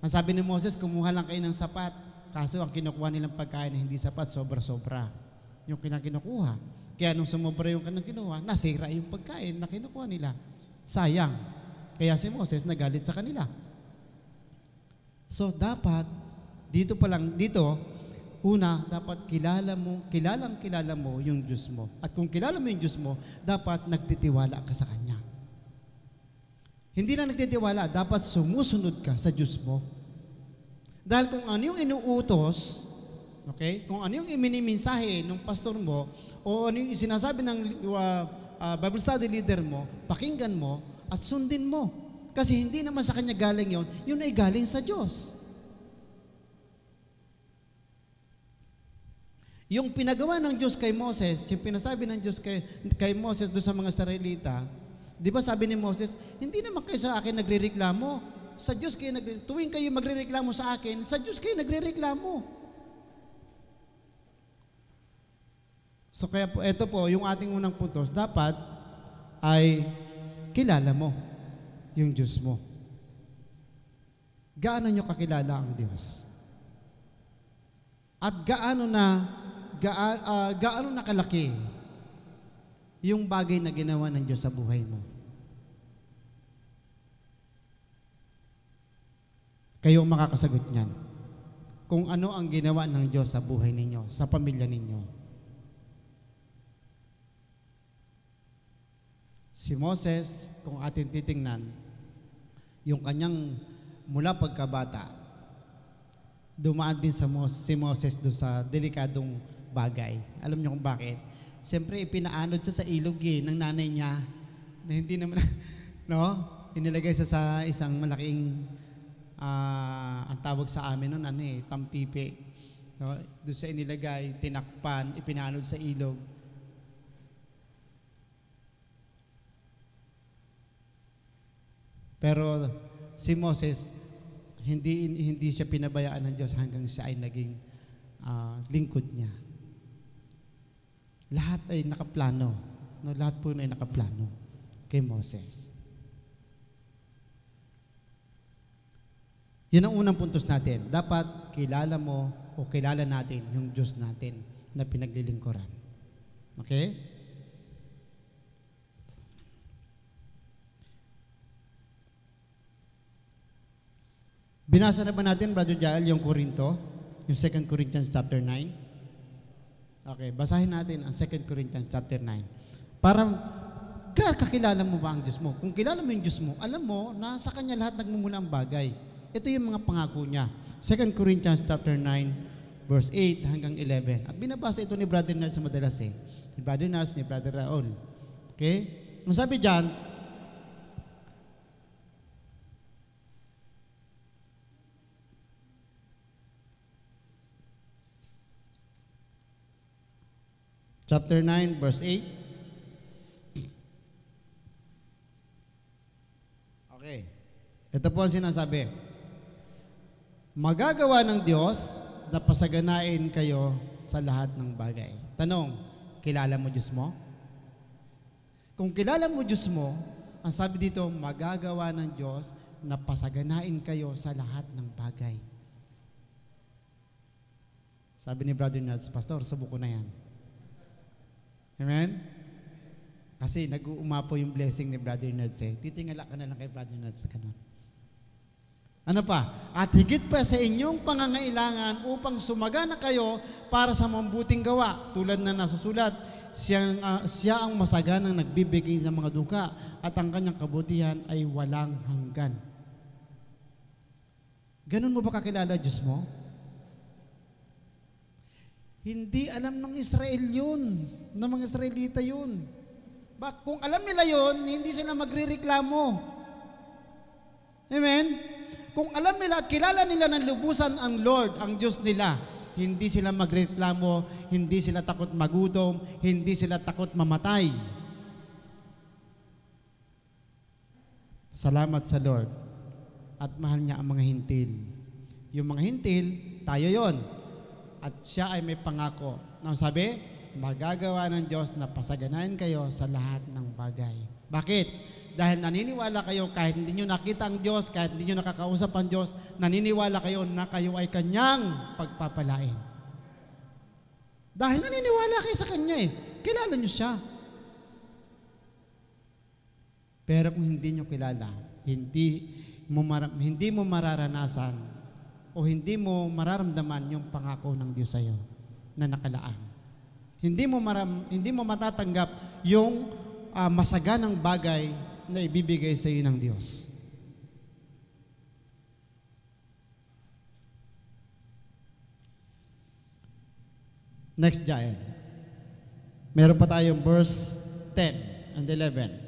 Ang sabi ni Moses, kumuha lang kayo ng sapat. Kaso ang kinukuha nilang pagkain na hindi sapat, sobra-sobra. Yung kinukuha. Kaya nung sumobra yung kinukuha, nasira yung pagkain na kinukuha nila. Sayang. Kaya si Moses nagalit sa kanila. So dapat, dito, una, dapat kilala mo yung Diyos mo. At kung kilala mo yung Diyos mo, dapat nagtitiwala ka sa Kanya. Hindi lang nagtitiwala, dapat sumusunod ka sa Diyos mo. Dahil kung ano yung inuutos, okay, kung ano yung iminimensahe ng pastor mo, o ano yung sinasabi ng Bible study leader mo, pakinggan mo at sundin mo. Kasi hindi naman sa Kanya galing yun ay galing sa Diyos. Yung pinagawa ng Diyos kay Moses, yung pinasabi ng Diyos kay Moses doon sa mga Israelita, di ba sabi ni Moses, hindi naman kayo sa akin nagrereklamo. Sa Diyos kayo tuwing kayo magrereklamo sa akin, sa Diyos kayo nagrereklamo. So kaya po, ito po, yung ating unang puntos, dapat ay kilala mo yung Diyos mo. Gaano nyo kakilala ang Diyos? At gaano na kalaki yung bagay na ginawa ng Diyos sa buhay mo? Kayo ang makakasagot niyan. Kung ano ang ginawa ng Diyos sa buhay ninyo, sa pamilya ninyo. Si Moses, kung atin titingnan, yung kanyang mula pagkabata, dumaan din si Moses doon sa delikadong bagay. Alam niyo kung bakit? Siyempre, ipinaanod siya sa ilog ng nanay niya na hindi naman, inilagay siya sa isang malaking, ang tawag sa amin noon, tampipi. Doon siya inilagay, tinakpan, ipinaanod sa ilog. Pero si Moses, hindi siya pinabayaan ng Diyos hanggang siya ay naging lingkod niya. Lahat ay nakaplano. Lahat po ay nakaplano kay Moses. Yun ang unang puntos natin. Dapat kilala mo o kilala natin yung Diyos natin na pinaglilingkuran. Okay? Binasa na ba natin, Brother Jael, yung Korinto? Yung 2 Corinthians chapter 9? Okay, basahin natin ang 2 Corinthians chapter 9. Para kakilala mo ba ang Diyos mo? Kung kilala mo yung Diyos mo, alam mo na sa Kanya lahat nagmumula ang bagay. Ito yung mga pangako niya. 2 Corinthians chapter 9, verse 8 hanggang 11. At binabasa ito ni Brother Nars sa madalas Ni Brother Nars, ni Brother Raul. Okay? Ang sabi dyan, chapter 9, verse 8. Okay. Ito po ang sinasabi. Magagawa ng Diyos na pasaganain kayo sa lahat ng bagay. Tanong, kilala mo Diyos mo? Kung kilala mo Diyos mo, ang sabi dito, magagawa ng Diyos na pasaganain kayo sa lahat ng bagay. Sabi ni Brother Nads, Pastor, subuko na yan. Amen? Kasi nag-uumapo yung blessing ni Brother Nads titingala ka na lang kay Brother Nads na ganun. Ano pa? At higit pa sa inyong pangangailangan upang sumagana kayo para sa mabuting gawa. Tulad na nasusulat, siya ang masaganang nagbibigay sa mga duka at ang kanyang kabutihan ay walang hanggan. Ganun mo ba kakilala Diyos mo? Hindi alam ng Israel yun, ng mga Israelita yun. Kung alam nila yun, hindi sila magrereklamo. Amen? Kung alam nila at kilala nila ng lubusan ang Lord, ang Diyos nila, hindi sila magreklamo, hindi sila takot magutom, hindi sila takot mamatay. Salamat sa Lord. At mahal niya ang mga hintil. Yung mga hintil, tayo yon. At siya ay may pangako. Ang sabi, magagawa ng Diyos na pasaganahin kayo sa lahat ng bagay. Bakit? Dahil naniniwala kayo kahit hindi nyo nakita ang Diyos, kahit hindi nyo nakakausap ang Diyos, naniniwala kayo na kayo ay Kanyang pagpapalain. Dahil naniniwala kayo sa Kanya kilala nyo siya. Pero kung hindi nyo kilala, hindi mo mararanasan o hindi mo mararamdaman yung pangako ng Diyos sa iyo na nakalaan. Hindi mo matatanggap yung masaganang bagay na ibibigay sa iyo ng Diyos. Next, Jael. Meron pa tayong verse 10 and 11.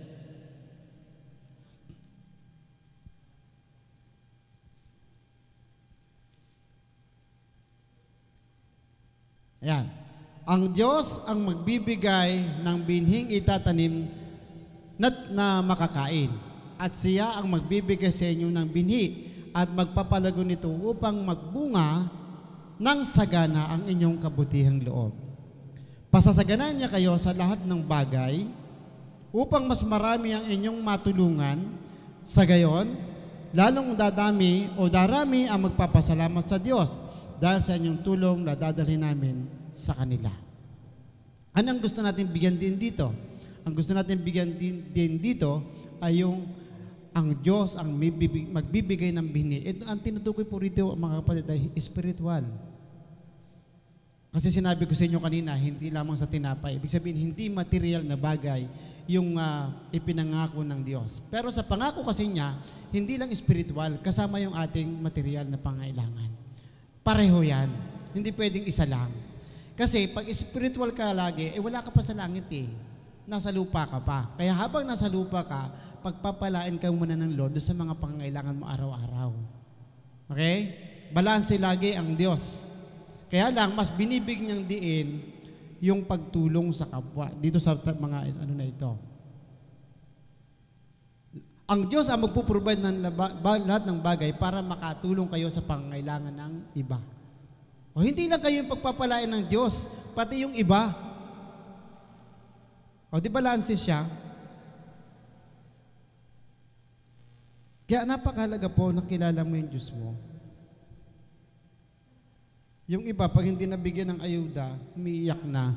Ayan. Ang Diyos ang magbibigay ng binhing itatanim na makakain. At siya ang magbibigay sa inyo ng binhi at magpapalago nito upang magbunga ng sagana ang inyong kabutihang loob. Pasasaganan niya kayo sa lahat ng bagay upang mas marami ang inyong matulungan. Sa gayon, lalong darami ang magpapasalamat sa Diyos dahil sa inyong tulong na dadalhin namin sa kanila. Anong gusto natin bigyan din dito? Ang gusto natin bigyan din dito ay ang Diyos ang magbibigay ng binhi. Ito ang tinutukoy po rito, mga kapatid, ay spiritual. Kasi sinabi ko sa inyo kanina, hindi lamang sa tinapay. Ibig sabihin, hindi material na bagay yung ipinangako ng Diyos. Pero sa pangako kasi niya, hindi lang spiritual, kasama yung ating material na pangailangan. Pareho yan. Hindi pwedeng isa lang. Kasi pag spiritual ka lagi, wala ka pa sa langit Nasa lupa ka pa. Kaya habang nasa lupa ka, pagpapalain ka muna ng Lord sa mga pangangailangan mo araw-araw. Okay? Balanse lagi ang Diyos. Kaya lang, mas binibig niyang diin yung pagtulong sa kapwa dito sa mga na ito. Ang Diyos ang magpuprovide ng lahat ng bagay para makatulong kayo sa pangangailangan ng iba. O hindi lang kayo yung pagpapalain ng Diyos, pati yung iba. O di balanse siya. Kaya napakahalaga po na kilala mo yung Diyos mo. Yung iba, pag hindi nabigyan ng ayuda, umiiyak na.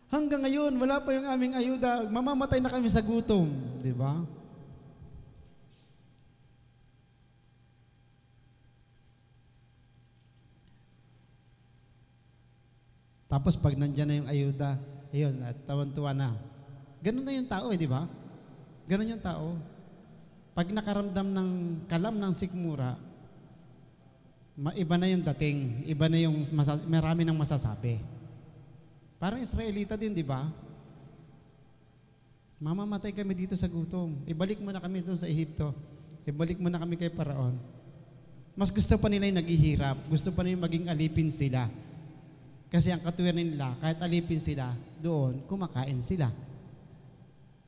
Hanggang ngayon, wala pa yung aming ayuda. Mamamatay na kami sa gutom. Di ba? Tapos pag nandyan na yung ayuda, ayun, at tawan-tuwa na. Ganun na yung tao di ba? Ganun yung tao. Pag nakaramdam ng kalam ng sikmura, iba na yung dating, iba na yung marami nang masasabi. Parang Israelita din, di ba? Mamamatay kami dito sa gutom. Ibalik mo na kami doon sa Ehipto. Ibalik mo na kami kay Paraon. Mas gusto pa nila yung naghihirap. Gusto pa nila maging alipin sila. Kasi ang katuwiran nila, kahit alipin sila, doon, kumakain sila.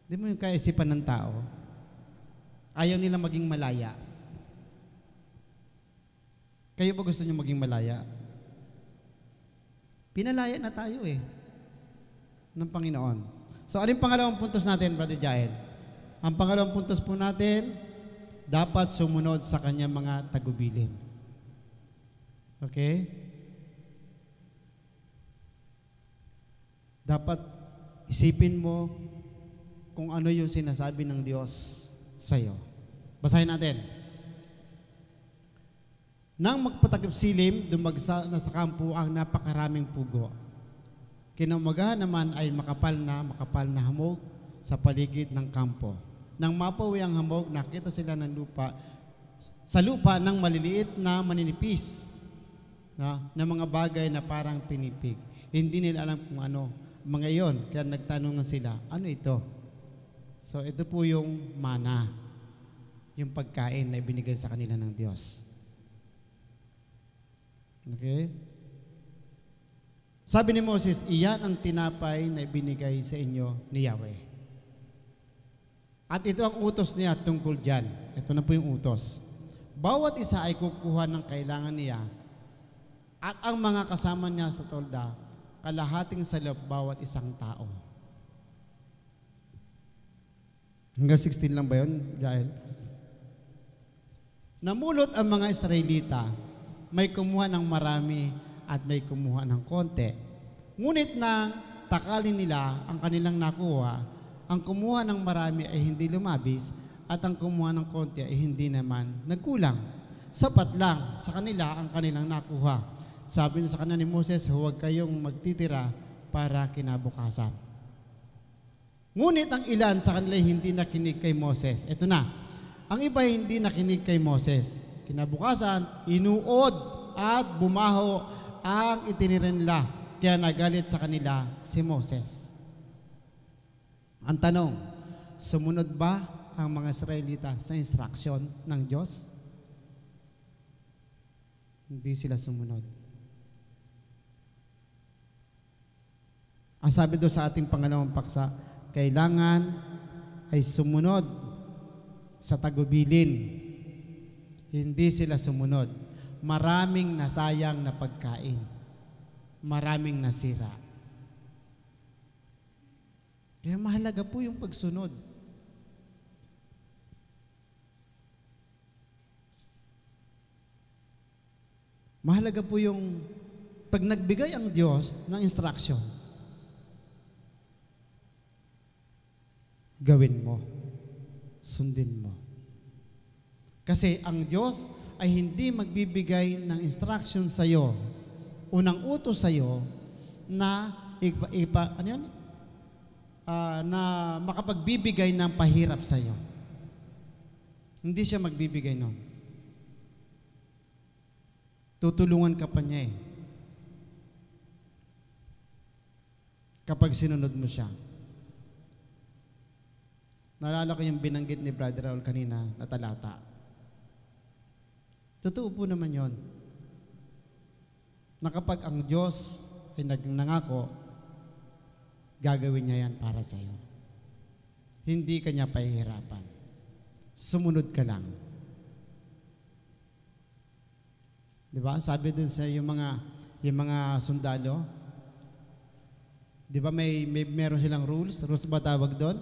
Di mo yung kaisipan ng tao? Ayaw nila maging malaya. Kayo ba gusto nyo maging malaya? Pinalaya na tayo ng Panginoon. So, anong pangalawang puntos natin, Brother Jael? Ang pangalawang puntos po natin, dapat sumunod sa kanyang mga tagubilin. Okay? Dapat isipin mo kung ano yung sinasabi ng Diyos sa iyo. Basahin natin. Nang magpatakip silim, dumagsa na sa kampo ang napakaraming pugo. Kinamagahan naman ay makapal na hamog sa paligid ng kampo. Nang mapawi ang hamog, nakita sila ng lupa, sa lupa ng maliliit na maninipis na mga bagay na parang pinipig. Hindi nila alam kung ano. Mga iyon, kaya nagtanong sila, ano ito? So ito po yung mana, yung pagkain na ibinigay sa kanila ng Diyos. Okay? Sabi ni Moses, iyan ang tinapay na ibinigay sa inyo ni Yahweh. At ito ang utos niya tungkol dyan. Ito na po yung utos. Bawat isa ay kukuha ng kailangan niya at ang mga kasama niya sa tolda, kalahating salop bawat isang tao. Hanggang 16 lang ba yun, Jael? Namulot ang mga Israelita, may kumuha ng marami at may kumuha ng konti. Ngunit nang takalin nila ang kanilang nakuha, ang kumuha ng marami ay hindi lumabis at ang kumuha ng konti ay hindi naman nagkulang. Sapat lang sa kanila ang kanilang nakuha. Sabi sa kanila ni Moses, huwag kayong magtitira para kinabukasan. Ngunit ang ilan sa kanila hindi nakinig kay Moses. Ito na, ang iba hindi nakinig kay Moses. Kinabukasan, inuod at bumaho ang itinirin nila, kaya nagalit sa kanila si Moses. Ang tanong, sumunod ba ang mga Israelita sa instruction ng Diyos? Hindi sila sumunod. Ang sabi doon sa ating pangalawang paksa, kailangan ay sumunod sa tagubilin. Hindi sila sumunod. Maraming nasayang na pagkain. Maraming nasira. Kaya mahalaga po yung pagsunod. Mahalaga po yung pag nagbigay ang Diyos ng instruction, gawin mo. Sundin mo. Kasi ang Diyos ay hindi magbibigay ng instruction sa iyo, unang utos sa iyo na na makapagbibigay ng pahirap sa iyo. Hindi siya magbibigay noon. Tutulungan ka pa niya kapag sinunod mo siya. Naalala ko yung binanggit ni Brother Raul kanina na talata. Totoo po naman yon. Na kapag ang Diyos ay nangako, gagawin niya yan para sa iyo. Hindi ka niya pahihirapan. Sumunod ka lang. Diba? Sabi dun sa yung mga sundalo, diba meron silang rules? Rules ba tawag doon?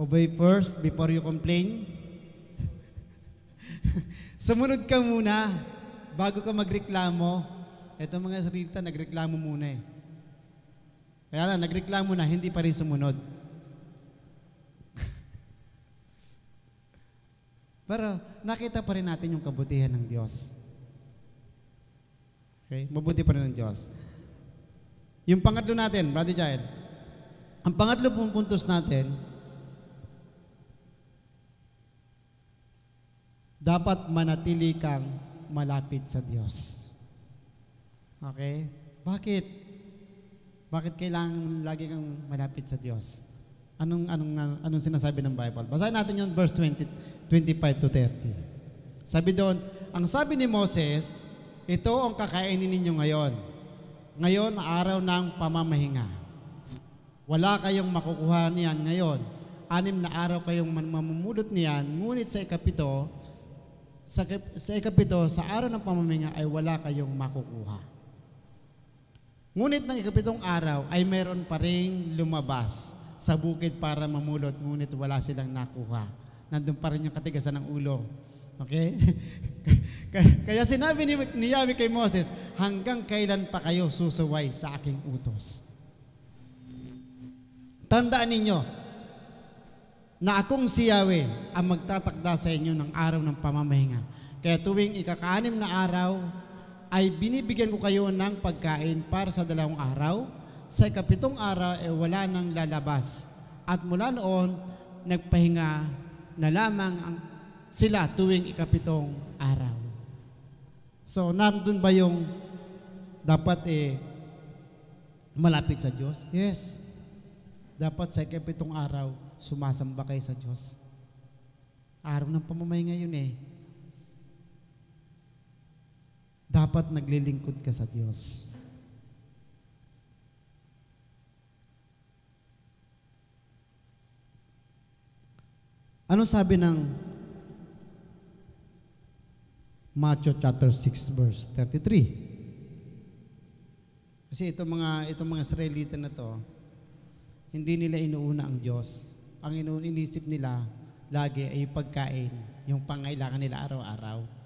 Obey first before you complain. Sumunod ka muna bago ka magreklamo. Ito mga Israelita, nagreklamo muna eh. Kaya lang, nagreklamo na, hindi pa rin sumunod. Pero nakita pa rin natin yung kabutihan ng Diyos. Okay? Mabuti pa rin ng Diyos. Yung pangatlo natin, Brother Jael, ang pangatlo pong puntos natin, dapat manatili kang malapit sa Diyos. Okay? Bakit? Bakit kailangan lagi kang malapit sa Diyos? Anong sinasabi ng Bible? Basahin natin yung verse 25 to 30. Sabi doon, ang sabi ni Moses, ito ang kakainin ninyo ngayon. Ngayon, araw ng pamamahinga. Wala kayong makukuha niyan ngayon. 6 na araw kayong mamumulot niyan, ngunit sa ikapito, sa araw ng pamamahinga ay wala kayong makukuha. Ngunit ng ikapitong araw ay meron pa ring lumabas sa bukid para mamulot, ngunit wala silang nakuha. Nandun pa rin yung katigasan ng ulo. Okay? Kaya sinabi ni Yahweh kay Moses, hanggang kailan pa kayo susuway sa aking utos? Tandaan ninyo na akong si Yahweh ang magtatakda sa inyo ng araw ng pamamahinga. Kaya tuwing ika-6 na araw, ay binibigyan ko kayo ng pagkain para sa 2 araw. Sa ikapitong araw, wala nang lalabas. At mula noon, nagpahinga na lamang sila tuwing ikapitong araw. So, nandun ba yung dapat malapit sa Diyos? Yes. Dapat sa ikapitong araw, sumasamba kayo sa Diyos. Araw ng pamamahinga yun dapat naglilingkod ka sa Diyos. Ano sabi ng Matthew chapter 6 verse 33? Kasi itong mga Israelita na to, hindi nila inuuna ang Diyos. Ang inisip nila lagi ay pagkain, yung pangailangan nila araw-araw.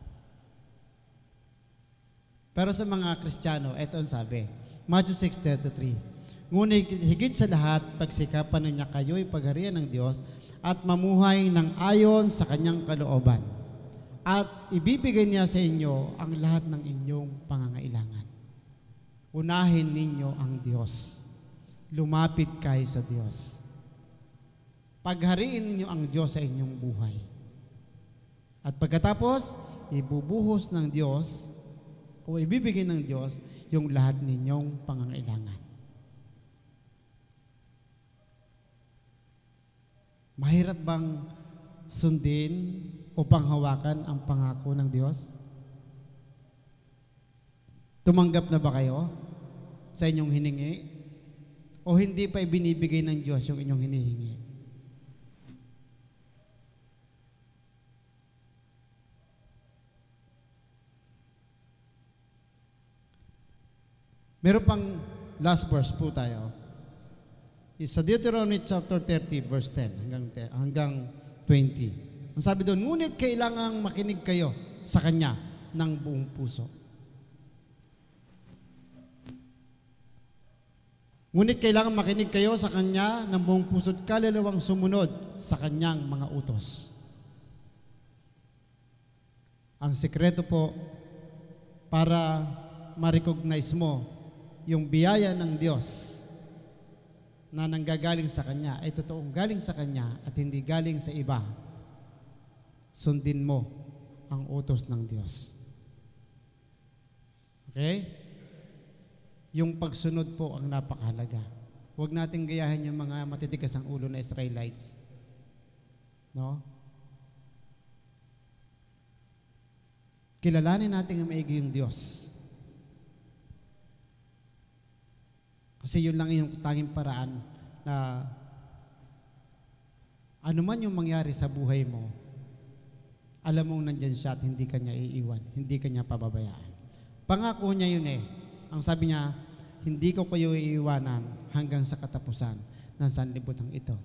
Pero sa mga Kristiyano, ito ang sabi, Matthew 6:33, ngunit higit sa lahat, pagsikapan ninyo kayo'y pagharian ng Diyos at mamuhay ng ayon sa kanyang kalooban. At ibibigay niya sa inyo ang lahat ng inyong pangangailangan. Unahin ninyo ang Diyos. Lumapit kayo sa Diyos. Paghariin ninyo ang Diyos sa inyong buhay. At pagkatapos, ibubuhos ng Diyos o ibibigay ng Diyos yung lahat ninyong pangangailangan. Mahirap bang sundin o panghawakan ang pangako ng Diyos? Tumanggap na ba kayo sa inyong hiningi? O hindi pa ibinibigay ng Diyos yung inyong hinihingi? Meron pang last verse po tayo. Sa Deuteronomy chapter 30 verse 10 hanggang 20. Ang sabi doon, ngunit kailangang makinig kayo sa Kanya ng buong puso. Ngunit kailangan makinig kayo sa Kanya ng buong puso at kaluluwang sumunod sa Kanyang mga utos. Ang sekreto po para ma-recognize mo yung biyaya ng Diyos na nanggagaling sa Kanya ay totoong galing sa Kanya at hindi galing sa iba. Sundin mo ang utos ng Diyos. Okay? Yung pagsunod po ang napakahalaga. Huwag nating gayahin yung mga matitigas ang ulo na Israelites. No? Kilalanin natin ang maigi yung Diyos. Kasi yun lang yung tanging paraan na ano man yung mangyari sa buhay mo, alam mong nandyan siya at hindi ka niya iiwan, hindi ka niya pababayaan. Pangako niya yun eh. Ang sabi niya, hindi ko kayo iiwanan hanggang sa katapusan ng sanlibutan ito.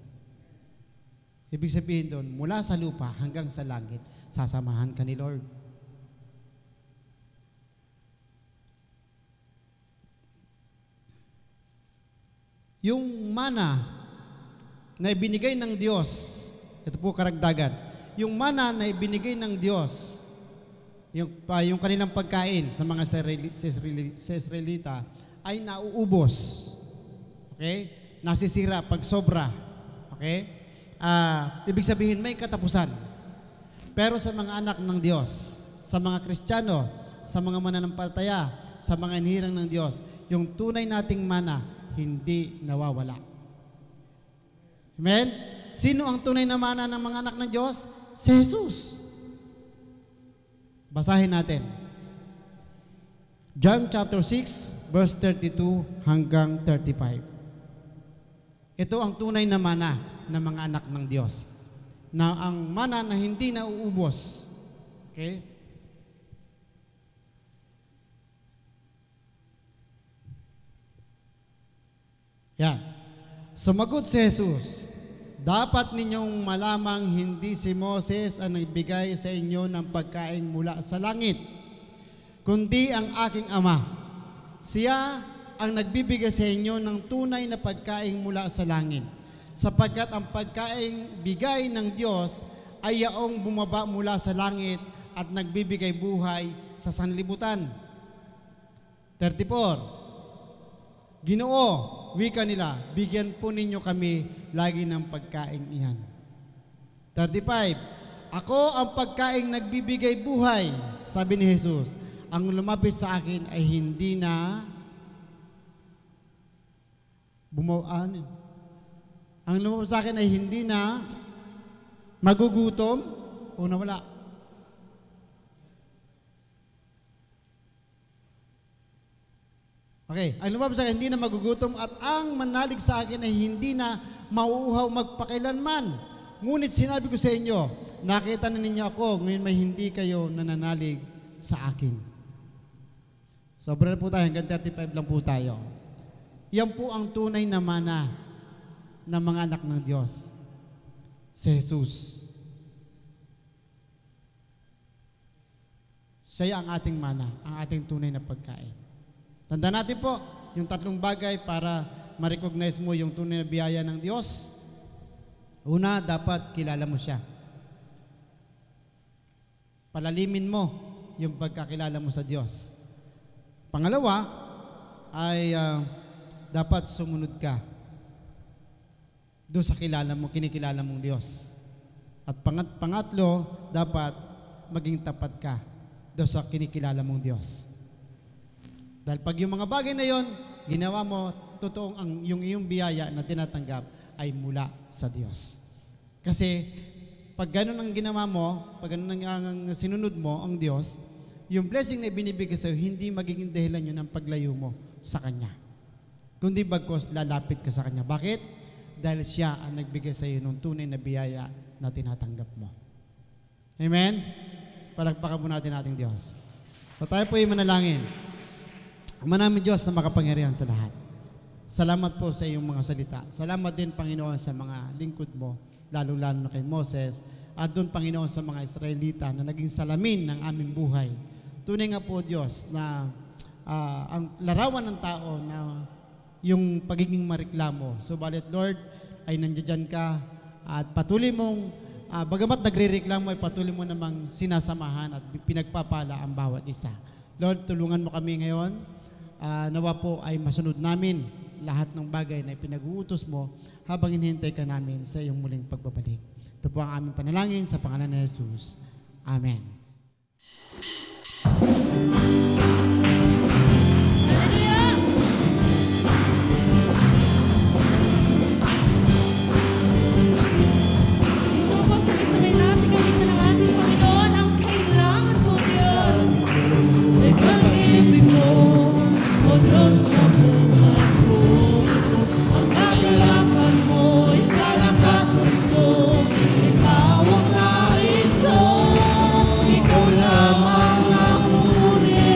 Ibig sabihin doon, mula sa lupa hanggang sa langit, sasamahan ka ni Lord. Yung mana na ibinigay ng Diyos, ito po karagdagan, yung mana na ibinigay ng Diyos, yung kanilang pagkain sa mga Israelita ay nauubos. Okay? Nasisira pag sobra. Okay? Ibig sabihin may katapusan. Pero sa mga anak ng Diyos, sa mga Kristiyano, sa mga mananampalataya, sa mga inhirang ng Diyos, yung tunay nating mana hindi nawawala. Amen? Sino ang tunay na mana ng mga anak ng Diyos? Si Jesus. Basahin natin. John chapter 6, verse 32 hanggang 35. Ito ang tunay na mana ng mga anak ng Diyos. Na ang mana na hindi nauubos. Okay? Yan. Sumagot si Jesus, dapat ninyong malamang hindi si Moses ang nagbigay sa inyo ng pagkain mula sa langit, kundi ang aking Ama. Siya ang nagbibigay sa inyo ng tunay na pagkain mula sa langit, sapagkat ang pagkain bigay ng Diyos ay yaong bumaba mula sa langit at nagbibigay buhay sa sanlibutan. 34. Ginoo, wika nila, bigyan po ninyo kami lagi ng pagkain iyan. 35. Ako ang pagkain nagbibigay buhay, sabi ni Jesus. Ang lumapit sa akin ay hindi na ang lumapit sa akin ay hindi na magugutom o nawala. Okay, ang lumabas sa akin, hindi na magugutom at ang manalig sa akin ay hindi na mauuhaw magpakailanman. Ngunit sinabi ko sa inyo, nakita na ninyo ako, ngayon may hindi kayo nananalig sa akin. Sobra na po tayo, hanggang 35 lang po tayo. Yan po ang tunay na mana ng mga anak ng Diyos. Si Jesus. Siya ang ating mana, ang ating tunay na pagkain. Tandaan natin po, yung 3 bagay para ma-recognize mo yung tunay na biyaya ng Diyos. Una, dapat kilala mo siya. Palalimin mo yung pagkakilala mo sa Diyos. Pangalawa, ay dapat sumunod ka doon sa kinikilala mong Diyos. At pangatlo, dapat maging tapat ka doon sa kinikilala mong Diyos. Dahil pag yung mga bagay na yon, ginawa mo, totoong yung iyong biyaya na tinatanggap ay mula sa Diyos. Kasi pag ganun ang ginawa mo, pag ganun ang sinunod mo ang Diyos, yung blessing na binibigay sa iyo, hindi magiging dahilan yun ng paglayo mo sa Kanya. Kundi bagkos lalapit ka sa Kanya. Bakit? Dahil siya ang nagbigay sa iyo ng tunay na biyaya na tinatanggap mo. Amen? Palagpakan po natin ating Diyos. So tayo po ay manalangin. Ama namin Diyos na makapangyarihan sa lahat. Salamat po sa iyong mga salita. Salamat din, Panginoon, sa mga lingkod mo, lalo-lalo na kay Moses, at doon, Panginoon, sa mga Israelita na naging salamin ng aming buhay. Tunay nga po, Diyos, na ang larawan ng tao na yung pagiging mareklamo. Subalit, Lord, ay nandiyan ka at patuloy mong, bagamat nagre-reklamo, ay patuloy mo namang sinasamahan at pinagpapala ang bawat isa. Lord, tulungan mo kami ngayon. Nawa po ay masunod namin lahat ng bagay na pinag-uutos mo habang hinihintay ka namin sa iyong muling pagbabalik. Ito po ang aming panalangin sa pangalan ni Jesus. Amen. Ito po, sabay-sabay natin gamitin ng ating Panginoon ang kailangan mo, Diyos. Ay pag-ibig mo, O Diyos sa buhay ko. Ang kagalakan mo, ikalakasan ko. Ikaw ang nais ko. Ikaw lamang ang puri.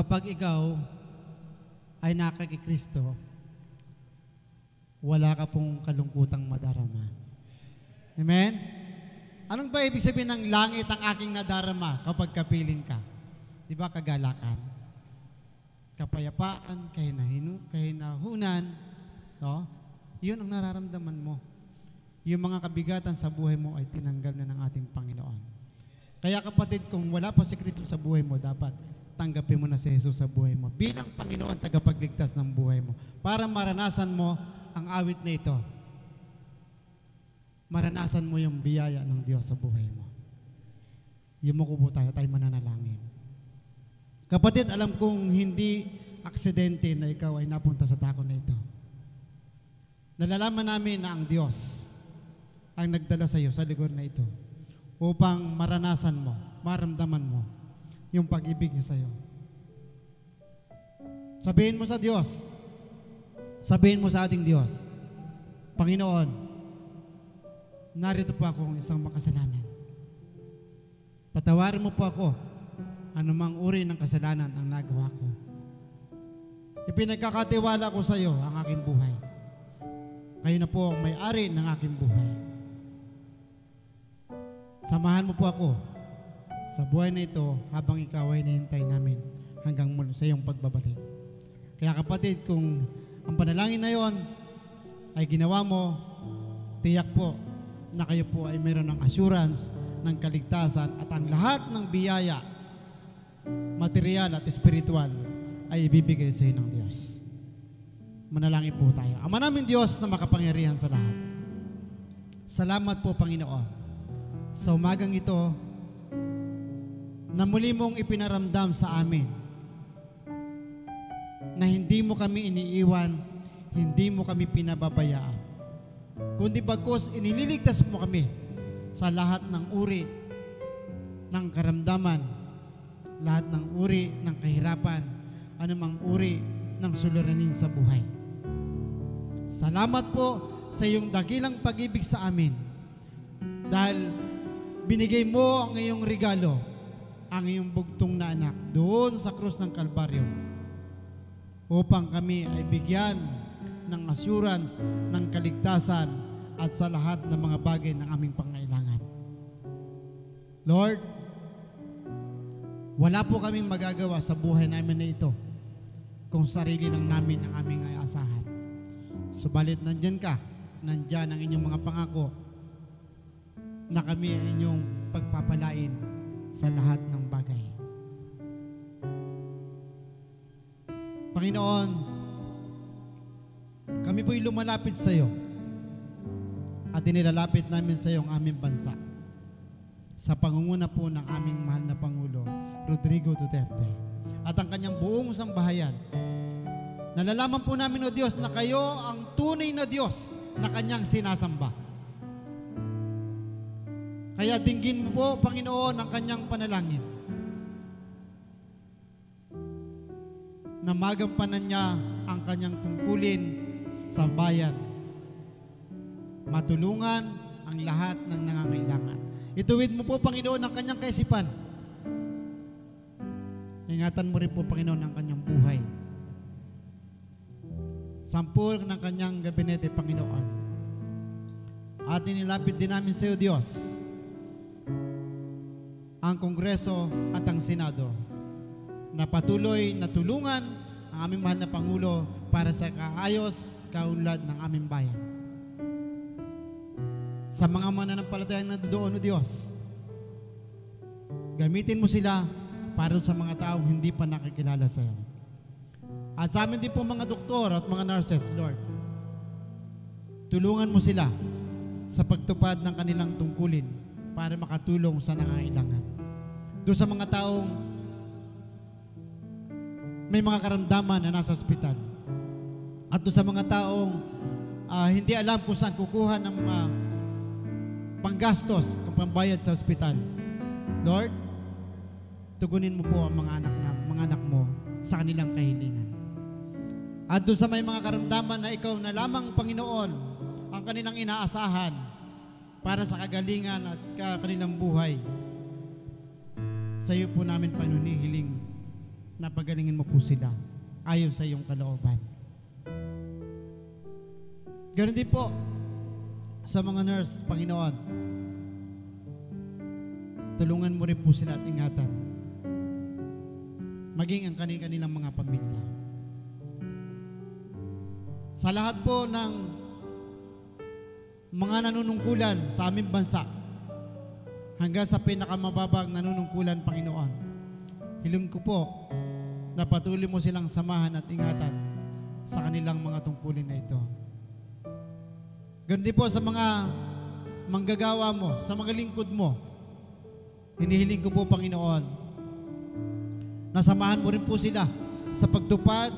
kapag ikaw ay nakakikristo, wala ka pong kalungkutang madarama. Amen? Anong ba ibig sabihin ng langit ang aking nadarama kapag kapiling ka? Di ba kagalakan? Kapayapaan, kahinahunan, no? Yun ang nararamdaman mo. Yung mga kabigatan sa buhay mo ay tinanggal na ng ating Panginoon. Kaya kapatid, kung wala pa si Kristo sa buhay mo, dapat tanggapin mo na si Jesus sa buhay mo bilang Panginoon tagapagligtas ng buhay mo para maranasan mo ang awit na ito. Maranasan mo yung biyaya ng Diyos sa buhay mo. Yumuko po tayo mananalangin. Kapatid, alam kong hindi aksidente na ikaw ay napunta sa dako na ito. Nalalaman namin na ang Diyos ang nagdala sa iyo sa lugar na ito upang maranasan mo, maramdaman mo yung pag-ibig niya sa iyo. Sabihin mo sa Diyos, sabihin mo sa ating Diyos, Panginoon, narito po ako isang makasalanan. Patawarin mo po ako anumang uri ng kasalanan ang nagawa ko. Ipinagkakatiwala ko sa iyo ang aking buhay. Kayo na po ang may-ari ng aking buhay. Samahan mo po ako sa buhay na ito habang ikaw ay nahintay namin hanggang mula sa iyong pagbabalik. Kaya kapatid, kung ang panalangin na yon ay ginawa mo, tiyak po na kayo po ay meron ng assurance ng kaligtasan at ang lahat ng biyaya, material at spiritual ay ibibigay sa iyo ng Diyos. Manalangin po tayo. Ama namin Diyos na makapangyarihan sa lahat. Salamat po Panginoon sa umagang ito na muli mong ipinaramdam sa amin na hindi mo kami iniiwan, hindi mo kami pinababayaan, kundi bagkus inililigtas mo kami sa lahat ng uri ng karamdaman, lahat ng uri ng kahirapan, anumang uri ng suliranin sa buhay. Salamat po sa iyong dakilang pag-ibig sa amin dahil binigay mo ang iyong regalo, ang iyong bugtong na anak doon sa krus ng Kalbaryo upang kami ay bigyan ng assurance ng kaligtasan at sa lahat ng mga bagay ng aming pangailangan. Lord, wala po kaming magagawa sa buhay namin na ito kung sarili lang namin ang aming aasahan. Subalit nandyan ka, nandyan ang inyong mga pangako na kami ay inyong pagpapalain sa lahat ng bagay. Panginoon, kami po'y lumalapit sa iyo at inilalapit namin sa iyo ang aming bansa sa pangunguna po ng aming mahal na Pangulo, Rodrigo Duterte, at ang kanyang buong sambahayan. Nalalaman po namin, O Diyos, na kayo ang tunay na Diyos na kanyang sinasamba. Kaya dinggin mo po, Panginoon, ang kanyang panalangin na magampanan niya ang kanyang tungkulin sa bayan. Matulungan ang lahat ng nangangailangan. Ituwid mo po, Panginoon, ang kanyang kaisipan. Ingatan mo rin po, Panginoon, ang kanyang buhay. Sampul ng kanyang gabinete, Panginoon. At inilapit din namin sa iyo, Diyos, ang Kongreso at ang Senado na patuloy na tulungan ang aming mahal na Pangulo para sa kaayos, kaunlad ng aming bayan. Sa mga mananampalatayang nandoon, O Diyos, gamitin mo sila para sa mga taong hindi pa nakikilala sa iyo. At sa amin din po mga doktor at mga nurses, Lord, tulungan mo sila sa pagtupad ng kanilang tungkulin para makatulong sa nangangailangan. Doon sa mga taong may mga karamdaman na nasa ospital. At doon sa mga taong hindi alam kung saan kukuha ng panggastos, kung pambayad sa ospital. Lord, tugunin mo po ang mga anak mo sa kanilang kahilingan. At doon sa may mga karamdaman na ikaw na lamang, Panginoon, ang kanilang inaasahan para sa kagalingan at kanilang buhay, sa iyo po namin, Panginoon, hiling na pagalingin mo po sila ayon sa iyong kalooban. Ganun din po sa mga nurse, Panginoon. Tulungan mo rin po sila at ingatan. Maging ang kanilang mga pamilya. Sa lahat po ng mga nanunungkulan sa aming bansa, hanggang sa pinakamababang nanunungkulan, Panginoon, hiling ko po na patuloy mo silang samahan at ingatan sa kanilang mga tungkulin na ito. Ganun din po sa mga manggagawa mo, sa mga lingkod mo, hinihiling ko po, Panginoon, na samahan mo rin po sila sa pagtupad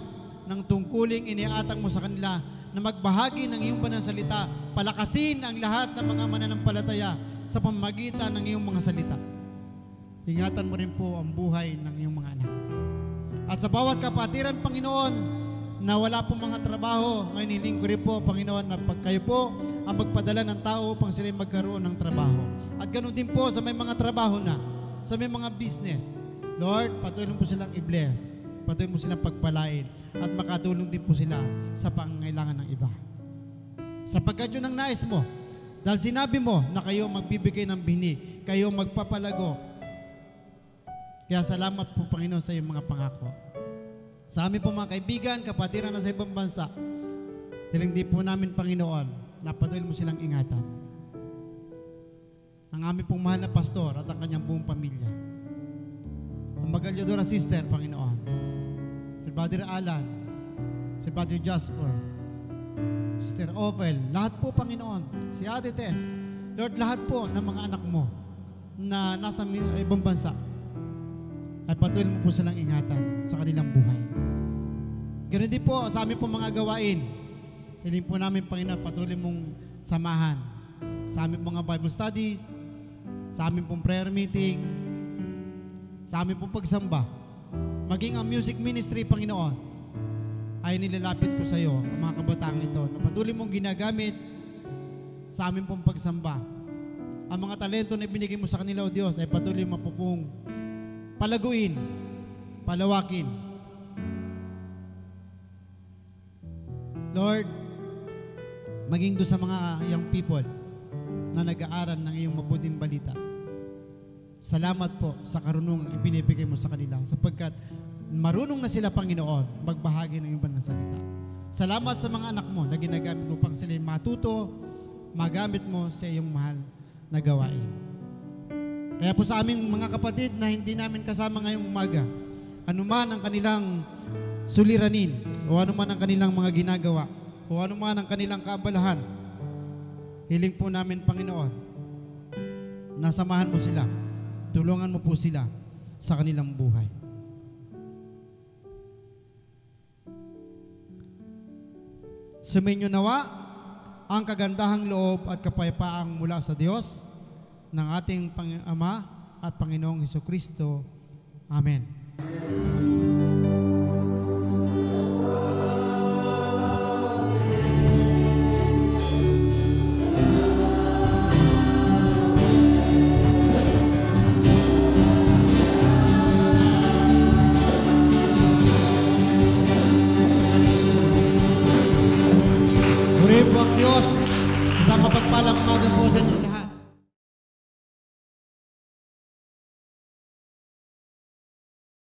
ng tungkuling iniatang mo sa kanila na magbahagi ng iyong banal na salita, palakasin ang lahat ng mga mananampalataya sa pamamagitan ng iyong mga salita. Ingatan mo rin po ang buhay ng iyong mga anak. At sa bawat kapatiran, Panginoon, na wala po mga trabaho, ngayon hiling ko rin po, Panginoon, na pag kayo po ang magpadala ng tao upang sila magkaroon ng trabaho. At ganoon din po sa may mga trabaho na, sa may mga business. Lord, patuloy po silang i-bless, patuloy mo silang pagpalain, at makatulong din po sila sa pangangailangan ng iba. Sapagkat yun ang nais mo, dahil sinabi mo na kayo magbibigay ng bini, kayo magpapalago. Kaya salamat po, Panginoon, sa iyong mga pangako. Sa amin po mga kaibigan, kapatiran na sa ibang bansa, hiling din po namin, Panginoon, na patuloy mo silang ingatan. Ang aming pong mahal na pastor at ang kanyang buong pamilya. Ang Magalyadora sister, Panginoon. Si Brother Alan, si Brother Jasper, Sister Ovel, lahat po, Panginoon, si Ate Tess, Lord, lahat po ng mga anak mo na nasa ibang bansa, ay patuloy mo po silang ingatan sa kanilang buhay. Ganun din po sa amin po mga gawain. Hiling po namin, Panginoon, patuloy mong samahan sa amin mga Bible studies, sa amin pong prayer meeting, sa amin pong pagsamba, maging ang music ministry, Panginoon, ay nilalapit ko sa iyo ang mga kabataan ito na patuloy mong ginagamit sa amin pong pagsamba. Ang mga talento na ibinigay mo sa kanila, O Diyos, ay patuloy mapupong palaguin, palawakin. Lord, maging doon sa mga young people na nag-aaral ng iyong mabuting balita. Salamat po sa karunungang ibinibigay mo sa kanila sapagkat marunong na sila, Panginoon, magbahagi ng iyong banal na salita. Salamat sa mga anak mo na ginagamit mo pang sila matuto, magamit mo sa iyong mahal na gawain. Kaya po sa aming mga kapatid na hindi namin kasama ngayong umaga, anuman ang kanilang suliranin, o anuman ang kanilang mga ginagawa, o anuman ang kanilang kaabalahan, hiling po namin, Panginoon, na samahan mo sila, tulungan mo po sila sa kanilang buhay. Sumainyo nawa ang kagandahang loob at kapayapaang mula sa Diyos ng ating Ama at Panginoong Hesukristo. Amen. Purihin po ang Diyos sa mapagpalang